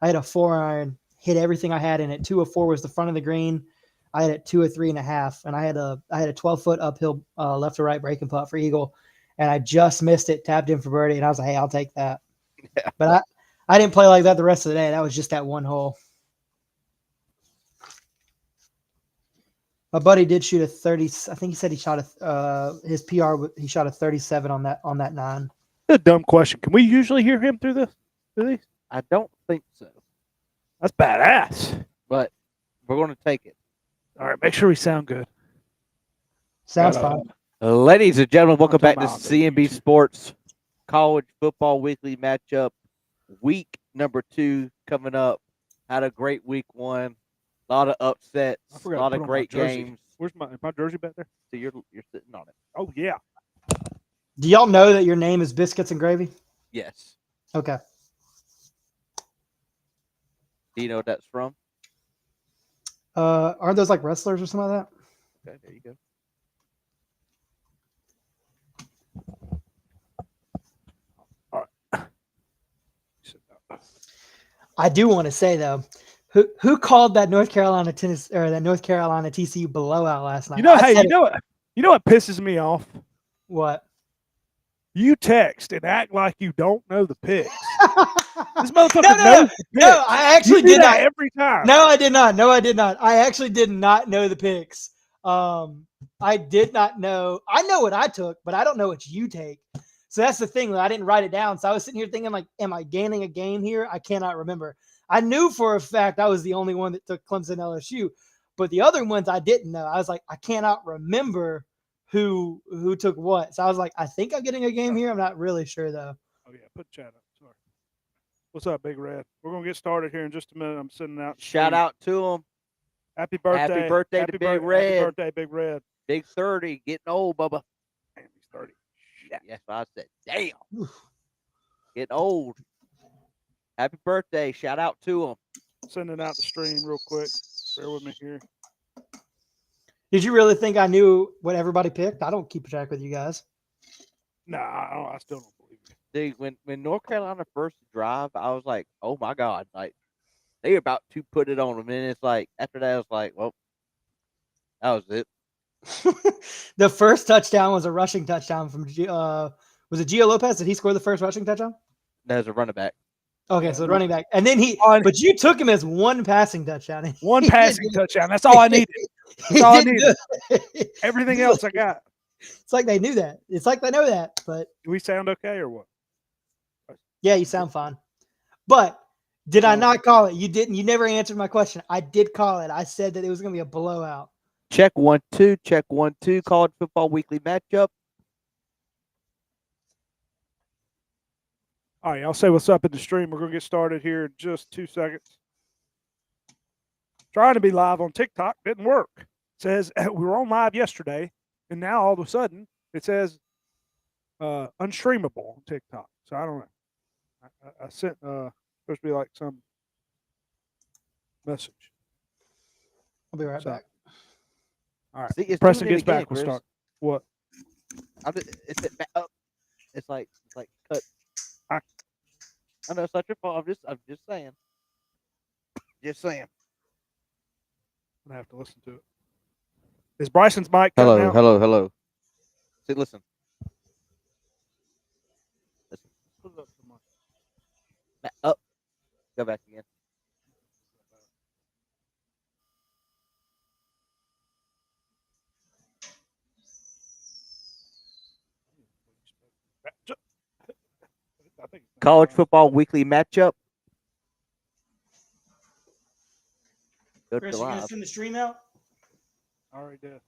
I had a 4-iron, hit everything I had in it. 2 of 4 was the front of the green. I had it 2 of 3.5, and I had a 12-foot uphill left to right breaking putt for eagle, and I just missed it, tapped in for birdie, and I was like, hey, I'll take that. Yeah. But I didn't play like that the rest of the day. That was just that one hole. My buddy did shoot a 30. I think he said he shot his PR. He shot a 37 on that 9. That's a dumb question. Can we usually hear him through these? I don't think so, That's badass. but we're going to take it. All right, make sure we sound good. Sounds Got a- fine. Ladies and gentlemen, welcome back to Time out. C&B Sports College Football Weekly Matchup. Week number 2 coming up. Had a great week 1. A lot of upsets. I A forgot to lot put of on my great jersey. games. Where's my jersey back there? So you're sitting on it. Oh yeah. Do y'all know that your name is Biscuits and Gravy? Yes. Okay. Do you know what that's from? Aren't those like wrestlers or something like that? Okay, there you go. I do want to say though, who called that North Carolina TCU blowout last night? You know, I said you know what pisses me off? what? You text and act like you don't know the picks. This motherfucker No, knows the picks. No, I actually You do did that not. every time. No, I did not. No, I did not. I actually did not know the picks. I did not know. I know what I took, but I don't know what you take. So that's the thing. I didn't write it down. So I was sitting here thinking, like, am I gaining a game here? I cannot remember. I knew for a fact I was the only one that took Clemson LSU, but the other ones I didn't know. I was like, I cannot remember who took what. So I was like, I think I'm getting a game here. I'm not really sure though. Oh yeah, put chat up. Sorry. What's up, Big Red? We're gonna get started here in just a minute. I'm sending out. Shout out to them. Happy birthday! Happy birthday to Big Red. Happy birthday, Big Red. Big 30, getting old, Bubba. Damn, he's 30. Yeah, that's what I said. Damn. Getting old. Happy birthday. Shout out to him. Sending out the stream real quick. Bear with me here. Did you really think I knew what everybody picked? I don't keep track with you guys. Nah, I still don't believe you. Dude, when North Carolina first drive, I was like, oh my God. Like, they were about to put it on them. And it's like, after that, I was like, well, that was it. The first touchdown was a rushing touchdown from was it Gio Lopez? Did he score the first rushing touchdown? That was a running back. Okay, so running back, and then but you took him as one passing touchdown. One passing touchdown. That's all I needed. That's all I needed. Everything else I got. It's like they knew that. It's like they know that. But Do we sound okay or what? yeah, you sound fine. But did I not call it? You didn't. You never answered my question. I did call it. I said that it was going to be a blowout. Check 1 2. Check 1 2. College Football Weekly Matchup. All right, I'll say what's up in the stream. We're going to get started here in just 2 seconds. Trying to be live on TikTok didn't work. It says we were on live yesterday, and now all of a sudden it says unstreamable on TikTok. So I don't know. I sent supposed to be like some message. I'll be right back. All right. See, it's Preston doing it gets back. again, We'll Chris. start. What? It's like cut. I know it's not your fault. I'm just saying. Just saying. I'm gonna have to listen to it. Is Bryson's mic cutting out? Hello. See, listen. Put it up to my- Up. Go back again. I think it's- College Football Weekly Matchup. Go Chris, to you going to live. send the stream out? I already did.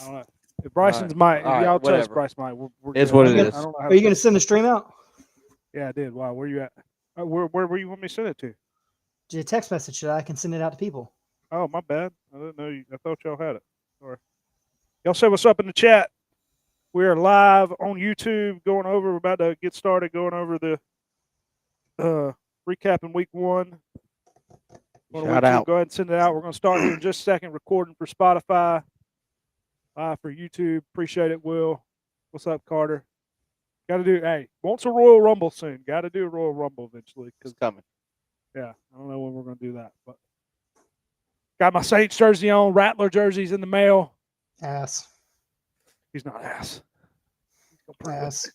I don't know. If Bryson's mic, if All right, y'all tell us whatever. Bryce mic, we're It's good. what I it don't is. know how Are to you say going it. to send the stream out? Yeah, I did. Wow, where you at? Where you want me to send it to? Did a text message so that I can send it out to people? Oh, my bad. I didn't know you. I thought y'all had it. Sorry. Y'all say what's up in the chat. We are live on YouTube. We're about to get started going over the recapping week 1. Shout out. Go ahead and send it out. We're going to start here in just a second. Recording for Spotify, live for YouTube. Appreciate it, Will. What's up, Carter? Got to do. Hey, wants a Royal Rumble soon. Got to do a Royal Rumble eventually. It's coming. Yeah, I don't know when we're going to do that, but got my Saints jersey on. Rattler jerseys in the mail. Ass. He's not ass. He's gonna prove it. Ass.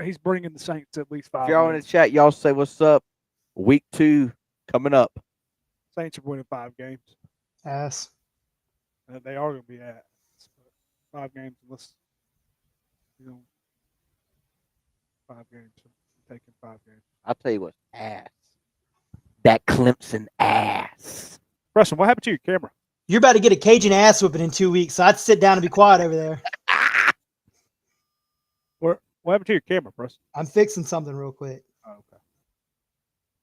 He's bringing the Saints at least 5 If y'all in the wins. chat, y'all say what's up. Week 2 coming up. Saints are winning 5 games. Ass. They are going to be at 5 games. Unless 5 games. I'm taking 5 games. I'll tell you what's ass. That Clemson ass. Preston, what happened to your camera? You're about to get a Cajun ass whipping in 2 weeks, so I'd sit down and be quiet over there. What happened to your camera, Preston? I'm fixing something real quick. Oh, okay.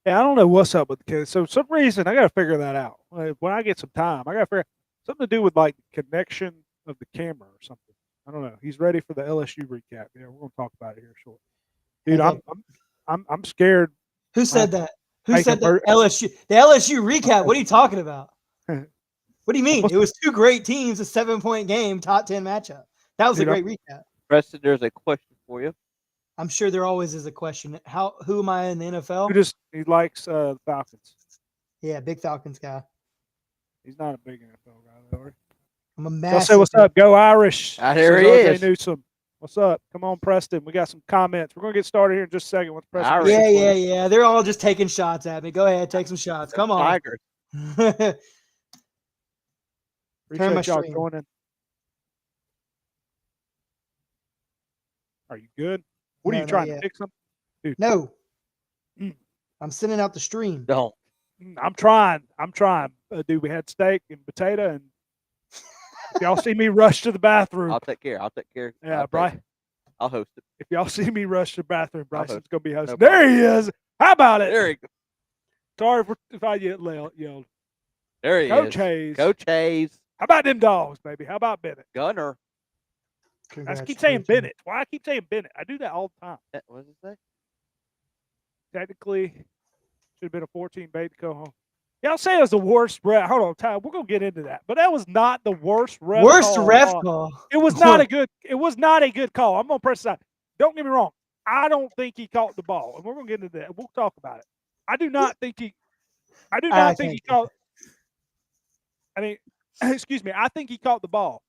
Yeah, I don't know what's up with the kids. So some reason I got to figure that out. When I get some time, I got to figure something to do with like the connection of the camera or something. I don't know. He's ready for the LSU recap. Yeah, we're gonna talk about it here shortly. Dude, Okay. I'm scared. Who said that? Who Hey, said that? convert- LSU. The LSU recap. What are you talking about? What do you mean? It was 2 great teams, a 7-point game, top 10 matchup. That was Dude, a great recap. Preston, there's a question for you. I'm sure there always is a question. Who am I in the NFL? He likes the Falcons. Yeah, big Falcons guy. He's not a big NFL guy, though. Right? I'm a Y'all massive. say what's up? Go Irish. Ah, there Says he RJ is. Newsome. What's up? Come on, Preston. We got some comments. We're gonna get started here in just a second with Preston. Irish. Yeah. They're all just taking shots at me. Go ahead, take some shots. Come on. Tigers. Appreciate my y'all stream. joining. Are you good? What No, are you not trying yet. to fix something? No. Mm. I'm sending out the stream. Don't. I'm trying. Dude, we had steak and potato, and if y'all see me rush to the bathroom, I'll take care. yeah, Bryce. I'll host it. If y'all see me rush to the bathroom, Bryson's gonna be hosting. No There he is. How about it? There he go. Sorry if I yelled. There he Coach is. Hayes. Coach Hayes. How about them dogs, baby? How about Bennett? Gunner. I just keep saying Bennett. Why I keep saying Bennett? I do that all the time. What does it say? Technically, should have been a 14 bait to go home. Y'all say it was the worst ref. Hold on, Ty. We're gonna get into that, but that was not the worst ref. Worst call. ref call. It was not a good. It was not a good call. I'm gonna press that. Don't get me wrong. I don't think he caught the ball, and we're gonna get into that. We'll talk about it. I do not think he. I do not think he caught. I mean, excuse me. I think he caught the ball,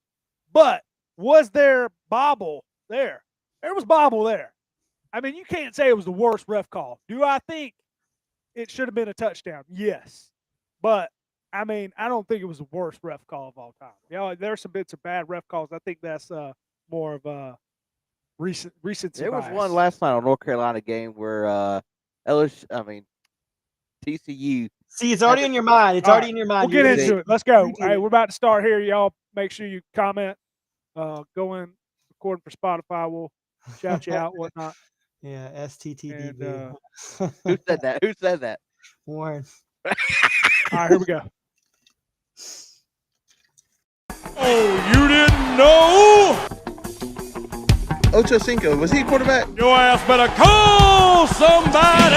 but was there bobble there? There was bobble there. I mean, you can't say it was the worst ref call. Do I think it should have been a touchdown? Yes. But, I mean, I don't think it was the worst ref call of all time. There's some bits of bad ref calls. I think that's more of a recency There was bias. one last night on North Carolina game where TCU. See, it's already in your mind. It's already in your mind. We'll get into it. Let's go. You do Hey, it. we're about to start here. Y'all make sure you comment. Go in, recording for Spotify. We'll shout you out, whatnot. Yeah, STTDB. And, Who said that? Who said that? Warren. All right, here we go. Oh, you didn't know? Ocho Cinco, was he quarterback? Your ass better call somebody!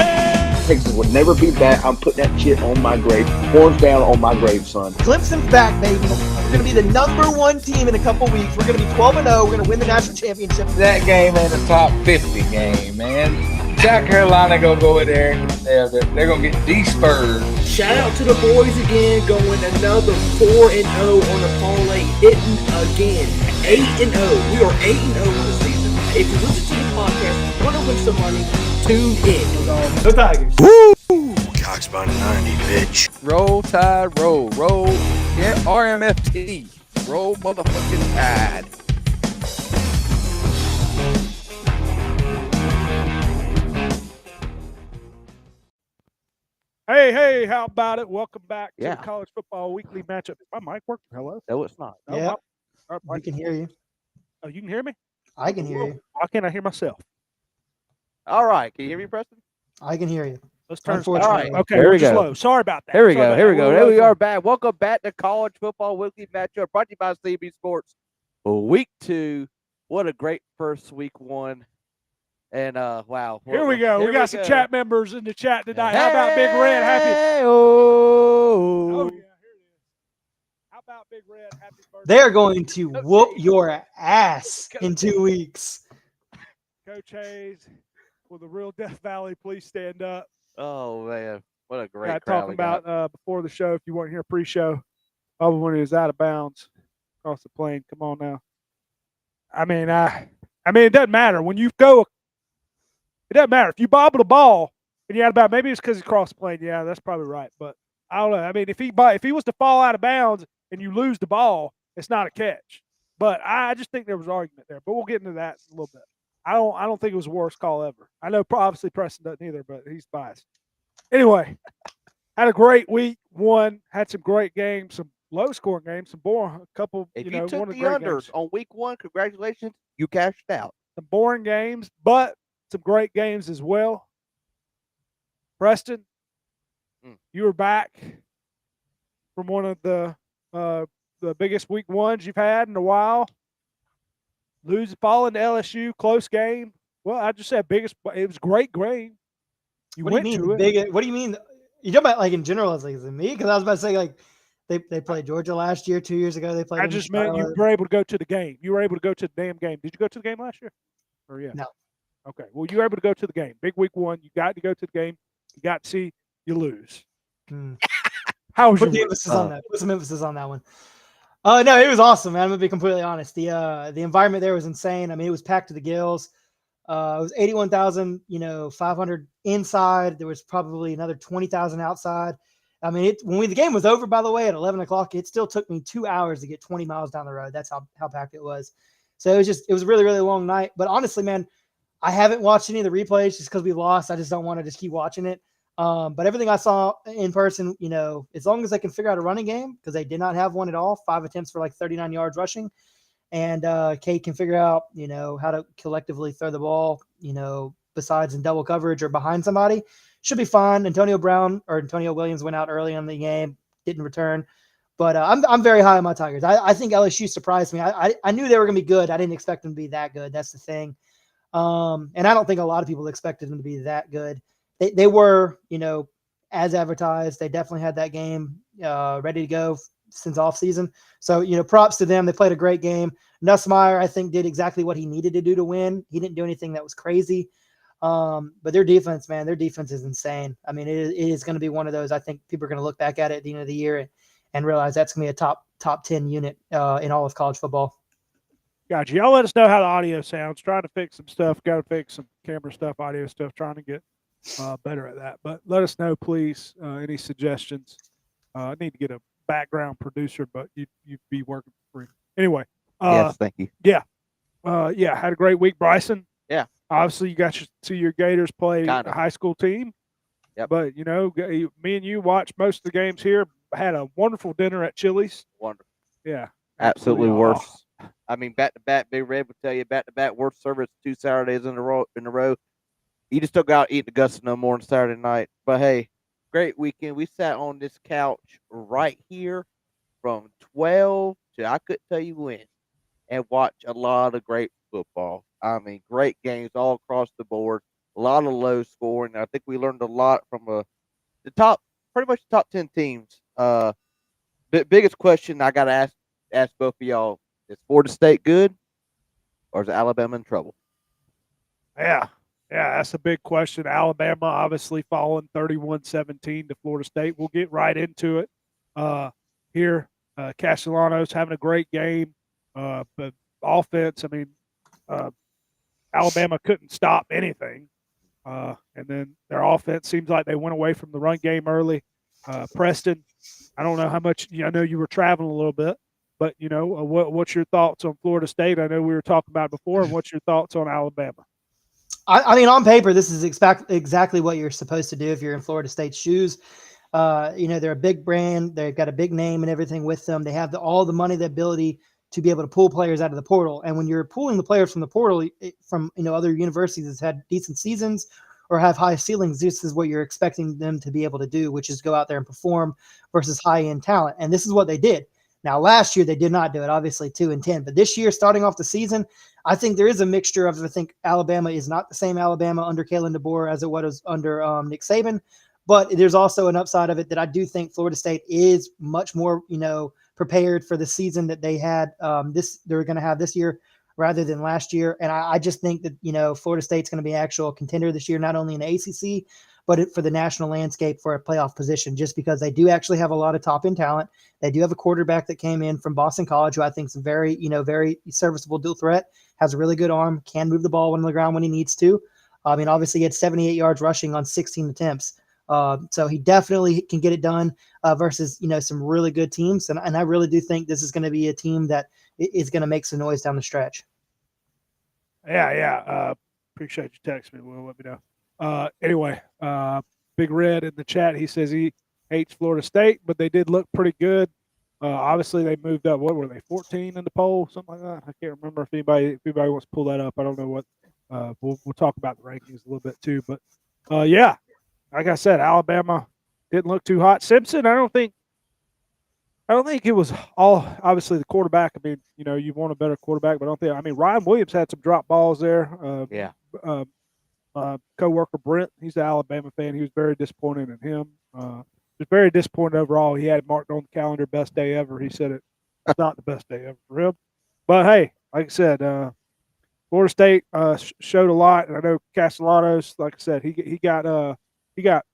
Texas would never beat that. I'm putting that shit on my grave. Horns down on my grave, son. Clemson's back, baby. We're going to be the #1 team in a couple weeks. We're going to be 12-0. We're going to win the national championship. That game ain't a top 50 game, man. South Carolina gonna go in there. They're gonna get de-spurred. Shout out to the boys again, going another 4-0 on the parlay, hitting again. 8-0. We are 8-0 for the season. If you listen to the podcast, you want to win some money, tune in. Go Tigers. Woo! Cox by 90, bitch. Roll Tide, roll. Yeah, RMFT. Roll motherfucking Tide. Hey, how about it? Welcome back to Yeah. the College Football Weekly Matchup. Is my mic working? Hello? No, it's not. No, Yeah. all right, I can hear you. Oh, you can hear me? I can hear you. Why can't I hear myself? All right. Can you hear me, Preston? I can hear you. Let's turn. Unfortunately. All right. Okay, Here we're we just go. low. Sorry about that. Here we Sorry go. about Here we that. go. We're There we low. are back. Welcome back to College Football Weekly Matchup brought to you by C&BSports. Week 2. What a great first week 1. And wow. Here we go. We got some go. chat members in the chat tonight. How about Big Red? Happy. Oh, Oh, yeah, here it is. How about Big Red? Happy birthday. They're going to whoop your ass in 2 weeks. Coach Hayes, will the real Death Valley please stand up? Oh man, what a great Got crowd talking we got. about before the show. If you weren't here pre-show, probably when he was out of bounds across the plane. Come on now. I mean, it doesn't matter when you go. It doesn't matter if you bobble the ball and you're out of bounds. Maybe it's because he crossed the plane. Yeah, that's probably right. But I don't know. I mean, if he was to fall out of bounds and you lose the ball, it's not a catch. But I just think there was argument there. But we'll get into that in a little bit. I don't think it was the worst call ever. I know obviously Preston doesn't either, but he's biased. Anyway, had a great week. Had some great games, some low scoring games, some boring. A couple. If you know, took one of the great unders games. on week 1, congratulations, you cashed out. Some boring games, but some great games as well. Preston, you were back from one of the biggest week 1s you've had in a while. Falling to LSU, close game. Well, I just said biggest. It was a great game. What do you mean? What do you mean? You talking about like in general as like is it me? Because I was about to say like they played Georgia last year, 2 years ago. They played. I just meant you were able to go to the game. You were able to go to the damn game. Did you go to the game last year? Or yeah? No. Okay. Well, you were able to go to the game. Big week 1. You got to go to the game. You got to see you lose. How was Put your emphasis on that? Put some emphasis on that one. No, it was awesome, man. I'm gonna be completely honest. The environment there was insane. I mean, it was packed to the gills. It was 81,000, 500 inside. There was probably another 20,000 outside. I mean, the game was over, by the way, at 11 o'clock, it still took me 2 hours to get 20 miles down the road. That's how packed it was. So it was a really, really long night. But honestly, man, I haven't watched any of the replays just because we lost. I just don't want to just keep watching it. But everything I saw in person, as long as they can figure out a running game, because they did not have one at all, 5 attempts for like 39 yards rushing. And Kate can figure out, how to collectively throw the ball, besides in double coverage or behind somebody, should be fine. Antonio Williams went out early in the game, didn't return. But I'm very high on my Tigers. I think LSU surprised me. I knew they were going to be good. I didn't expect them to be that good. That's the thing. And I don't think a lot of people expected them to be that good. They were, as advertised. They definitely had that game ready to go since off season. So, props to them. They played a great game. Nussmeier, I think, did exactly what he needed to do to win. He didn't do anything that was crazy. But their defense, man, is insane. I mean, it is going to be one of those. I think people are going to look back at it at the end of the year and realize that's going to be a top 10 unit in all of college football. Gotcha. Y'all let us know how the audio sounds. Trying to fix some stuff. Got to fix some camera stuff, audio stuff. Trying to get better at that. But let us know, please, any suggestions. I need to get a background producer, but you'd be working for free. Anyway. Yes, thank you. Yeah. Had a great week, Bryson. Yeah. Obviously, you got to see your Gators play a high school team. Yep. But, me and you watched most of the games here. Had a wonderful dinner at Chili's. Wonderful. Yeah. Absolutely worst. I mean, back-to-back, Big Red would tell you, back-to-back worst service 2 Saturdays in a row. You just don't go out eating the gusto no more on Saturday night. But, hey, great weekend. We sat on this couch right here from 12 to I couldn't tell you when and watched a lot of great football. I mean, great games all across the board. A lot of low scoring. I think we learned a lot from pretty much the top 10 teams. The biggest question I got to ask both of y'all, is Florida State good or is Alabama in trouble? Yeah, that's a big question. Alabama obviously falling 31-17 to Florida State. We'll get right into it here. Castellanos having a great game, but offense, I mean, Alabama couldn't stop anything. And then their offense seems like they went away from the run game early. Preston, I don't know how much, I know you were traveling a little bit, but, what's your thoughts on Florida State? I know we were talking about it before. What's your thoughts on Alabama? I mean, on paper, this is exactly what you're supposed to do if you're in Florida State's shoes. They're a big brand. They've got a big name and everything with them. They have all the money, the ability to be able to pull players out of the portal. And when you're pulling the players from the portal from, other universities that's had decent seasons or have high ceilings, this is what you're expecting them to be able to do, which is go out there and perform versus high-end talent. And this is what they did. Now, last year, they did not do it, obviously 2-10. But this year, starting off the season, I think there is a mixture of, I think Alabama is not the same Alabama under Kalen DeBoer as it was under Nick Saban. But there's also an upside of it that I do think Florida State is much more, prepared for the season that they had they're going to have this year. rather than last year. And I just think that, Florida State's going to be an actual contender this year, not only in the ACC, but for the national landscape for a playoff position, just because they do actually have a lot of top end talent. They do have a quarterback that came in from Boston College, who I think is very serviceable dual threat, has a really good arm, can move the ball on the ground when he needs to. I mean, obviously he had 78 yards rushing on 16 attempts. So he definitely can get it done versus, some really good teams. And I really do think this is going to be a team that is going to make some noise down the stretch. Yeah. Appreciate you texting me. Will, let me know. Anyway, Big Red in the chat, he says he hates Florida State, but they did look pretty good. Obviously, they moved up. What were they, 14 in the poll, something like that? I can't remember if anybody wants to pull that up. I don't know what. We'll talk about the rankings a little bit too. But, yeah, like I said, Alabama didn't look too hot. Simpson, I don't think it was all obviously the quarterback. I mean, you want a better quarterback, but I don't think. I mean, Ryan Williams had some drop balls there. Co-worker Brent, he's an Alabama fan. He was very disappointed in him. Was very disappointed overall. He had it marked on the calendar, best day ever. He said it's not the best day ever for him. But hey, like I said, Florida State showed a lot, and I know Castellanos, like I said, he got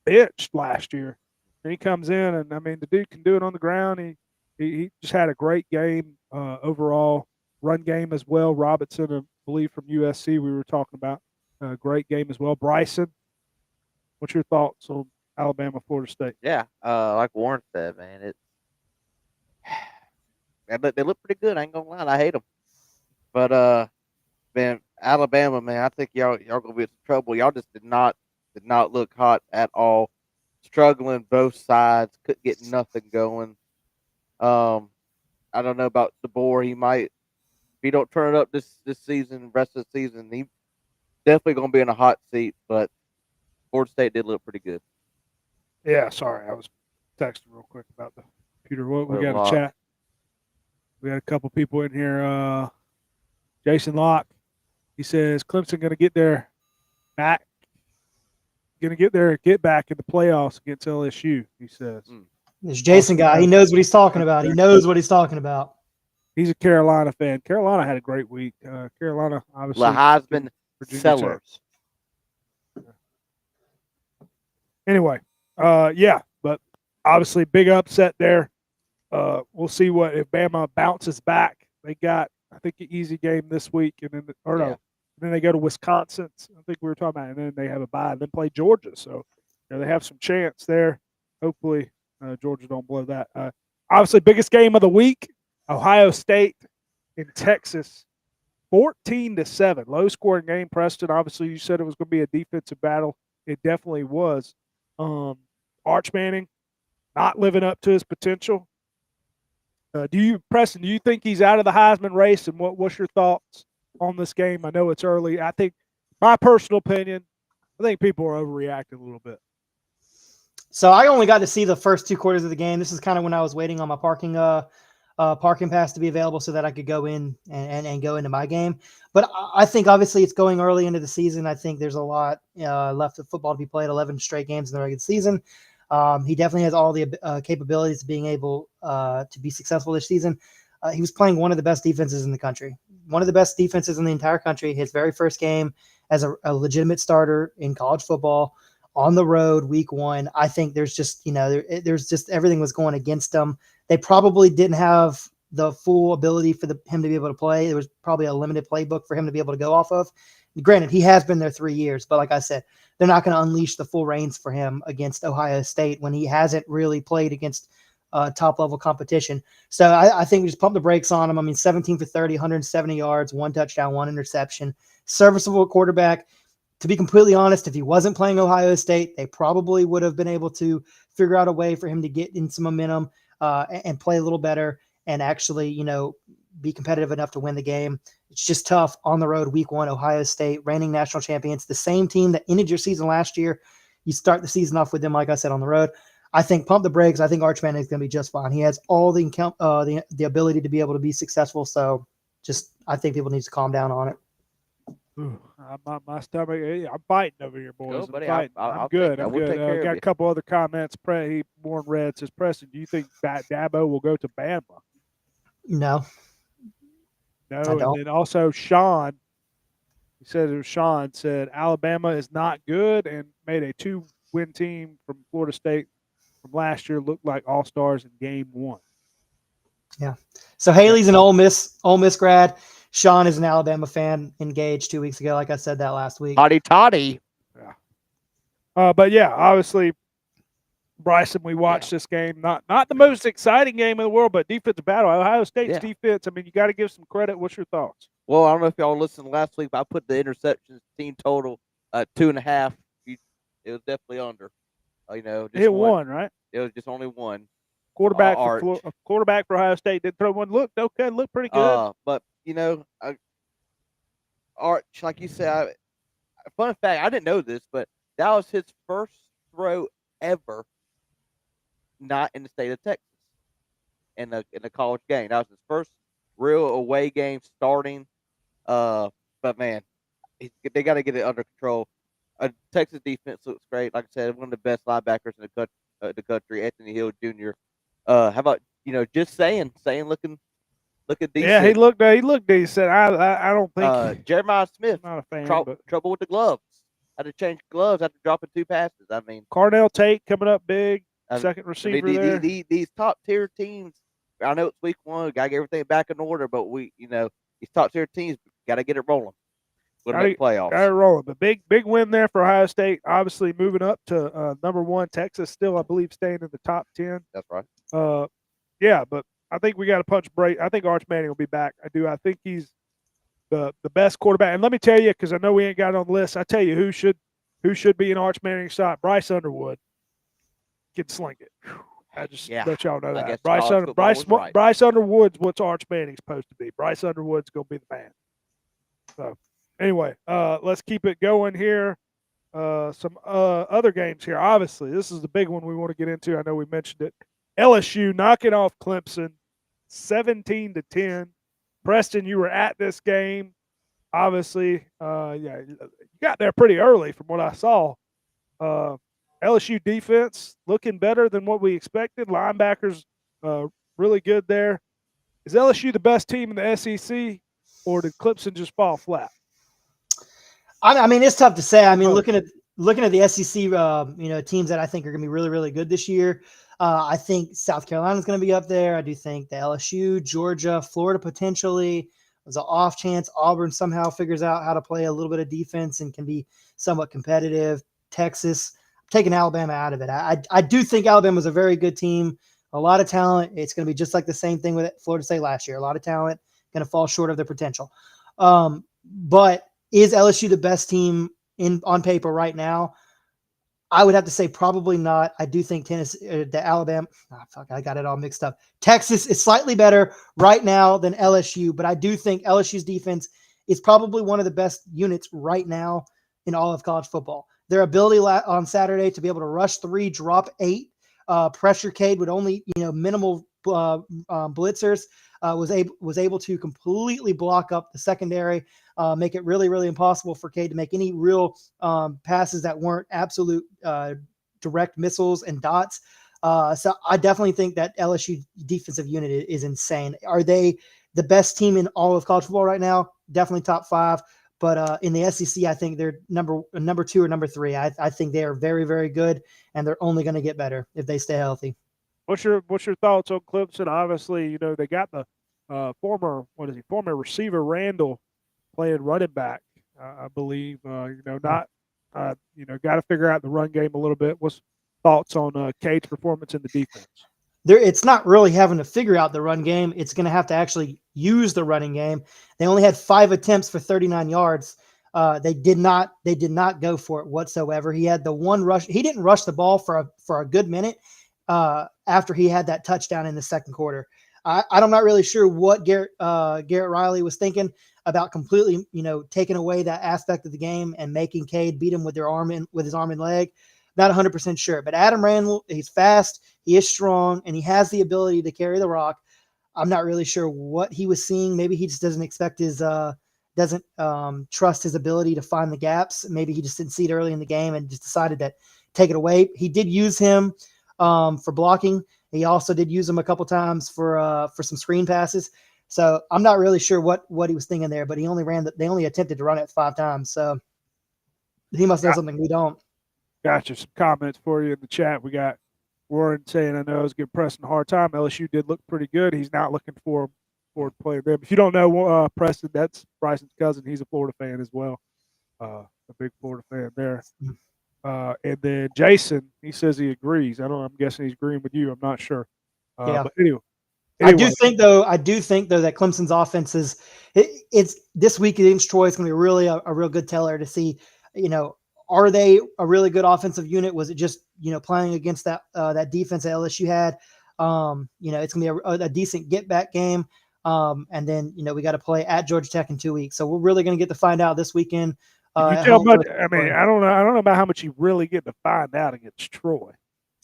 benched last year. And he comes in, and I mean, the dude can do it on the ground. He just had a great game overall, run game as well. Robinson, I believe from USC, we were talking about, great game as well. Bryson, what's your thoughts on Alabama, Florida State? Yeah, like Warren said, man, they look pretty good. I ain't gonna lie, I hate them, but man, Alabama, man, I think y'all gonna be in some trouble. Y'all just did not look hot at all. Struggling both sides, couldn't get nothing going. I don't know about DeBoer. He might, if he don't turn it up this season, rest of the season, he definitely gonna be in a hot seat. But Florida State did look pretty good. Yeah, sorry, I was texting real quick about the computer. We got a chat. We got a couple people in here. Jason Locke, he says Clemson gonna get there back. Going to get back in the playoffs against LSU, he says. This Jason guy, he knows what he's talking about. He knows what he's talking about. He's a Carolina fan. Carolina had a great week. Carolina, obviously. The Heisman sellers. Anyway, yeah, but obviously big upset there. We'll see if Bama bounces back. They got, I think, an easy game this week, and then they go to Wisconsin. I think we were talking about, and then they have a bye, and then play Georgia. So they have some chance there. Hopefully, Georgia don't blow that. Obviously, biggest game of the week: Ohio State in Texas, 14-7, low scoring game. Preston, obviously, you said it was going to be a defensive battle. It definitely was. Arch Manning not living up to his potential. Preston, do you think he's out of the Heisman race? And what's your thoughts on this game? I know it's early. I think, my personal opinion, I think people are overreacting a little bit. So I only got to see the first 2 quarters of the game. This is kind of when I was waiting on my parking pass to be available so that I could go in and go into my game. But I think obviously it's going early into the season. I think there's a lot left of football to be played, 11 straight games in the regular season. He definitely has all the capabilities of being able to be successful this season. He was playing one of the best defenses in the country, one of the best defenses in the entire country. His very first game as a legitimate starter in college football on the road, week 1. I think there's just, there's just everything was going against them. They probably didn't have the full ability for him to be able to play. There was probably a limited playbook for him to be able to go off of. Granted, he has been there 3 years, but like I said, they're not going to unleash the full reins for him against Ohio State when he hasn't really played against top-level competition. So I think we just pump the brakes on him. I mean, 17 for 30, 170 yards, 1 touchdown, 1 interception. Serviceable quarterback. To be completely honest, if he wasn't playing Ohio State, they probably would have been able to figure out a way for him to get in some momentum and play a little better and actually, be competitive enough to win the game. It's just tough on the road, week 1, Ohio State, reigning national champions, the same team that ended your season last year. You start the season off with them, like I said, on the road. I think pump the brakes. I think Arch Manning is going to be just fine. He has all the ability to be able to be successful. So I think people need to calm down on it. My stomach, I'm fighting over here, boys. Buddy, I'm good. I'm good. I got a couple other comments. Warren Red says, Preston, do you think Dabo will go to Bama? No. No, and then also Sean. He said it was Sean said Alabama is not good and made a 2-win team from Florida State from last year look like all stars in game 1. Yeah. So Haley's an Ole Miss grad. Sean is an Alabama fan, engaged 2 weeks ago. Like I said that last week. Hotty toddy. Yeah. But yeah, obviously, Bryson, we watched this game. Not the most exciting game in the world, but defensive battle. Ohio State's defense. I mean, you got to give some credit. What's your thoughts? Well, I don't know if y'all listened last week, but I put the interceptions team total 2.5. It was definitely under. Just hit one, right? It was just only one. Quarterback for Ohio State did throw one. Looked okay. Looked pretty good. But Arch, like you said, fun fact, I didn't know this, but that was his first throw ever not in the state of Texas in the college game. That was his first real away game starting. But man, they got to get it under control. Texas defense looks great. Like I said, one of the best linebackers in the country, Anthony Hill Jr. How about just saying looking decent. Yeah, he looked decent. I don't think Jeremiah Smith. I'm not a fan. Trouble with the gloves. Had to change gloves after dropping 2 passes. I mean, Carnell Tate coming up big, second receiver there. These top tier teams. I know it's week 1. Got to get everything back in order, but these top tier teams got to get it rolling. We'll make playoffs. Got it rolling. But big win there for Ohio State. Obviously moving up to number 1. Texas still, I believe, staying in the top 10. That's right. Yeah, but I think we got to punch break. I think Arch Manning will be back. I do. I think he's the best quarterback. And let me tell you, because I know we ain't got it on the list. I tell you who should be in Arch Manning's shot. Bryce Underwood can sling it. I just let y'all know that. Bryce Underwood's what's Arch Manning's supposed to be. Bryce Underwood's gonna be the man. So anyway, let's keep it going here. Some other games here. Obviously, this is the big one we want to get into. I know we mentioned it. LSU knocking off Clemson 17-10. Preston, you were at this game. Obviously, you got there pretty early from what I saw. LSU defense looking better than what we expected. Linebackers really good there. Is LSU the best team in the SEC, or did Clemson just fall flat? I mean, it's tough to say. I mean, looking at the SEC, teams that I think are going to be really, really good this year. I think South Carolina is going to be up there. I do think the LSU, Georgia, Florida potentially. There's an off chance Auburn somehow figures out how to play a little bit of defense and can be somewhat competitive. Texas, I'm taking Alabama out of it. I do think Alabama is a very good team. A lot of talent. It's going to be just like the same thing with Florida State last year. A lot of talent, going to fall short of their potential. But is LSU the best team on paper right now? I would have to say probably not. I do think Alabama. I got it all mixed up. Texas is slightly better right now than LSU, but I do think LSU's defense is probably one of the best units right now in all of college football. Their ability on Saturday to be able to rush 3, drop 8, pressure Cade with only minimal blitzers, was able to completely block up the secondary, make it really, really impossible for Cade to make any real passes that weren't absolute direct missiles and dots. So I definitely think that LSU defensive unit is insane. Are they the best team in all of college football right now? Definitely top 5. But in the SEC, I think they're number 2 or number 3. I think they are very, very good, and they're only going to get better if they stay healthy. What's your thoughts on Clemson? Obviously, they got the former receiver Randall playing running back. I believe got to figure out the run game a little bit. What's thoughts on Cade's performance in the defense? It's not really having to figure out the run game. It's going to have to actually use the running game. They only had 5 attempts for 39 yards. They did not go for it whatsoever. He had the one rush. He didn't rush the ball for a good minute after he had that touchdown in the second quarter. I'm not really sure what Garrett Riley was thinking about completely, taking away that aspect of the game and making Cade beat him with his arm and leg. Not 100% sure, but Adam Randall, he's fast, he is strong, and he has the ability to carry the rock. I'm not really sure what he was seeing. Maybe he just doesn't trust his ability to find the gaps. Maybe he just didn't see it early in the game and just decided to take it away. He did use him for blocking. He also did use him a couple times for some screen passes. So I'm not really sure what he was thinking there, but they only attempted to run it 5 times. So he must know something we don't. Gotcha. Some comments for you in the chat. We got Warren saying, I know I was getting Preston a hard time. LSU did look pretty good. He's not looking forward to playing them. If you don't know Preston, that's Bryson's cousin. He's a Florida fan as well. A big Florida fan there. And then Jason, he says he agrees. I'm guessing he's agreeing with you. I'm not sure. Yeah. But anyway. I do think though that Clemson's offense it's this week against Troy is going to be really a real good teller to see, are they a really good offensive unit? Was it just, playing against that defense that LSU had? It's going to be a decent get back game. And then, we got to play at Georgia Tech in 2 weeks. So we're really going to get to find out this weekend. I don't know about how much you really get to find out against Troy.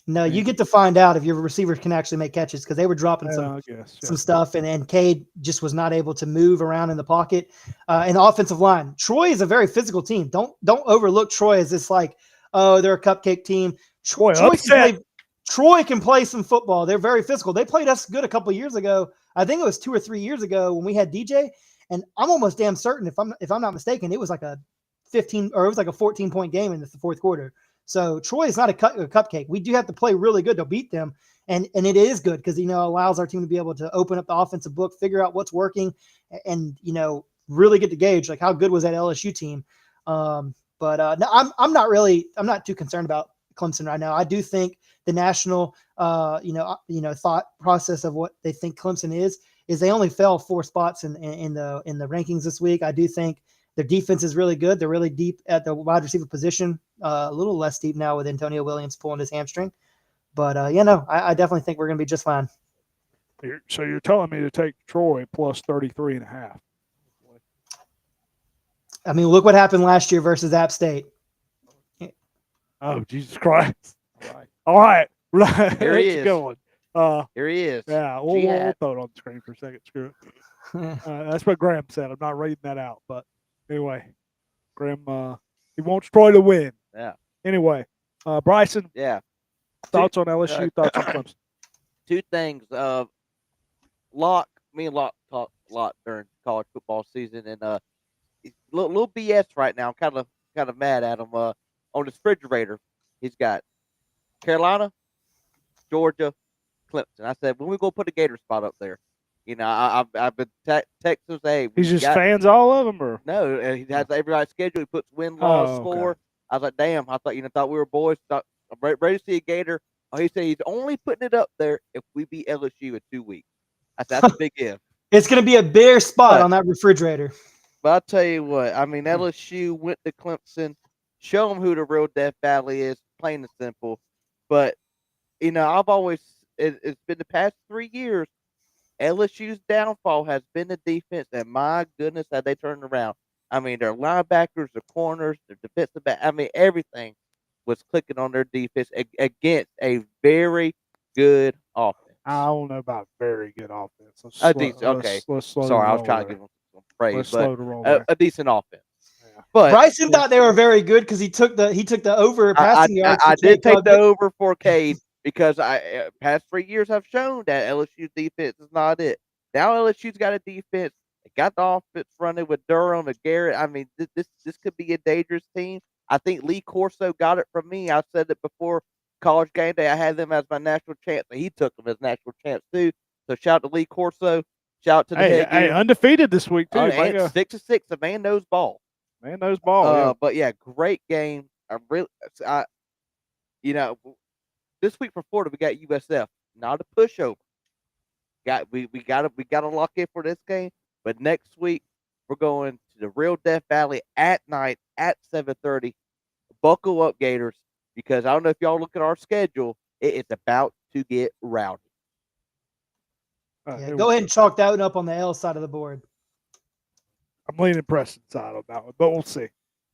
No, you get to find out if your receivers can actually make catches because they were dropping some stuff, and Cade just was not able to move around in the pocket. And the offensive line, Troy is a very physical team. Don't overlook Troy as this they're a cupcake team. Troy can play some football. They're very physical. They played us good a couple of years ago. I think it was 2 or 3 years ago when we had DJ, and I'm almost damn certain if I'm not mistaken, it was like a 14-point game in the fourth quarter. So Troy is not a cupcake. We do have to play really good to beat them, and it is good because allows our team to be able to open up the offensive book, figure out what's working, and really get to gauge how good was that LSU team. No, I'm not too concerned about Clemson right now. I do think the national thought process of what they think Clemson is they only fell 4 spots in the rankings this week. I do think their defense is really good. They're really deep at the wide receiver position. A little less deep now with Antonio Williams pulling his hamstring. But, I definitely think we're going to be just fine. So you're telling me to take Troy plus 33.5. I mean, look what happened last year versus App State. Oh, Jesus Christ. All right. Here he is. Going. Here he is. Yeah, we'll throw it on the screen for a second. Screw it. That's what Graham said. I'm not reading that out. But anyway, Graham, he wants Troy to win. Yeah. Anyway, Bryson. Yeah. Thoughts on LSU? Thoughts on Clemson? 2 things. Me and Locke talked a lot during college football season, and little BS right now. I'm kind of mad at him. On his refrigerator, he's got Carolina, Georgia, Clemson. I said, when we go put a Gator spot up there, I've been Texas. Hey, he's just fans all of them, or no? He has everybody's schedule. He puts win, loss, score. Okay. I was like, damn. I thought we were boys. I'm ready to see a Gator. Oh, he said he's only putting it up there if we beat LSU in 2 weeks. I said that's a big if. It's going to be a bare spot on that refrigerator. But I'll tell you what. I mean, LSU went to Clemson, show them who the real Death Valley is, plain and simple. But I've always it's been the past 3 years. LSU's downfall has been the defense, and my goodness, have they turned around. I mean, their linebackers, their corners, their defensive back. I mean, everything was clicking on their defense against a very good offense. I don't know about very good offense. Okay. Let's slow Sorry, I was trying to give them some praise, but a decent offense. Yeah. But Bryson thought they were very good because he took the over passing yards. I did take the over for Cade because past 3 years have shown that LSU's defense is not it. Now LSU's got a defense. They got the offense running with Durham and Garrett. I mean, this could be a dangerous team. I think Lee Corso got it from me. I said it before College Game Day. I had them as my national champs, and he took them as national champs too. So shout out to Lee Corso. Shout out to the hey, undefeated this week too. 6-6. The man knows ball. Man knows ball. Yeah. But yeah, great game. This week for Florida we got USF, not a pushover. We got to lock in for this game. But next week we're going to the real Death Valley at night at 7:30. Buckle up, Gators, because I don't know if y'all look at our schedule. It's about to get rowdy. Go ahead and chalk that one up on the L side of the board. I'm leaning Preston's side on that one, but we'll see.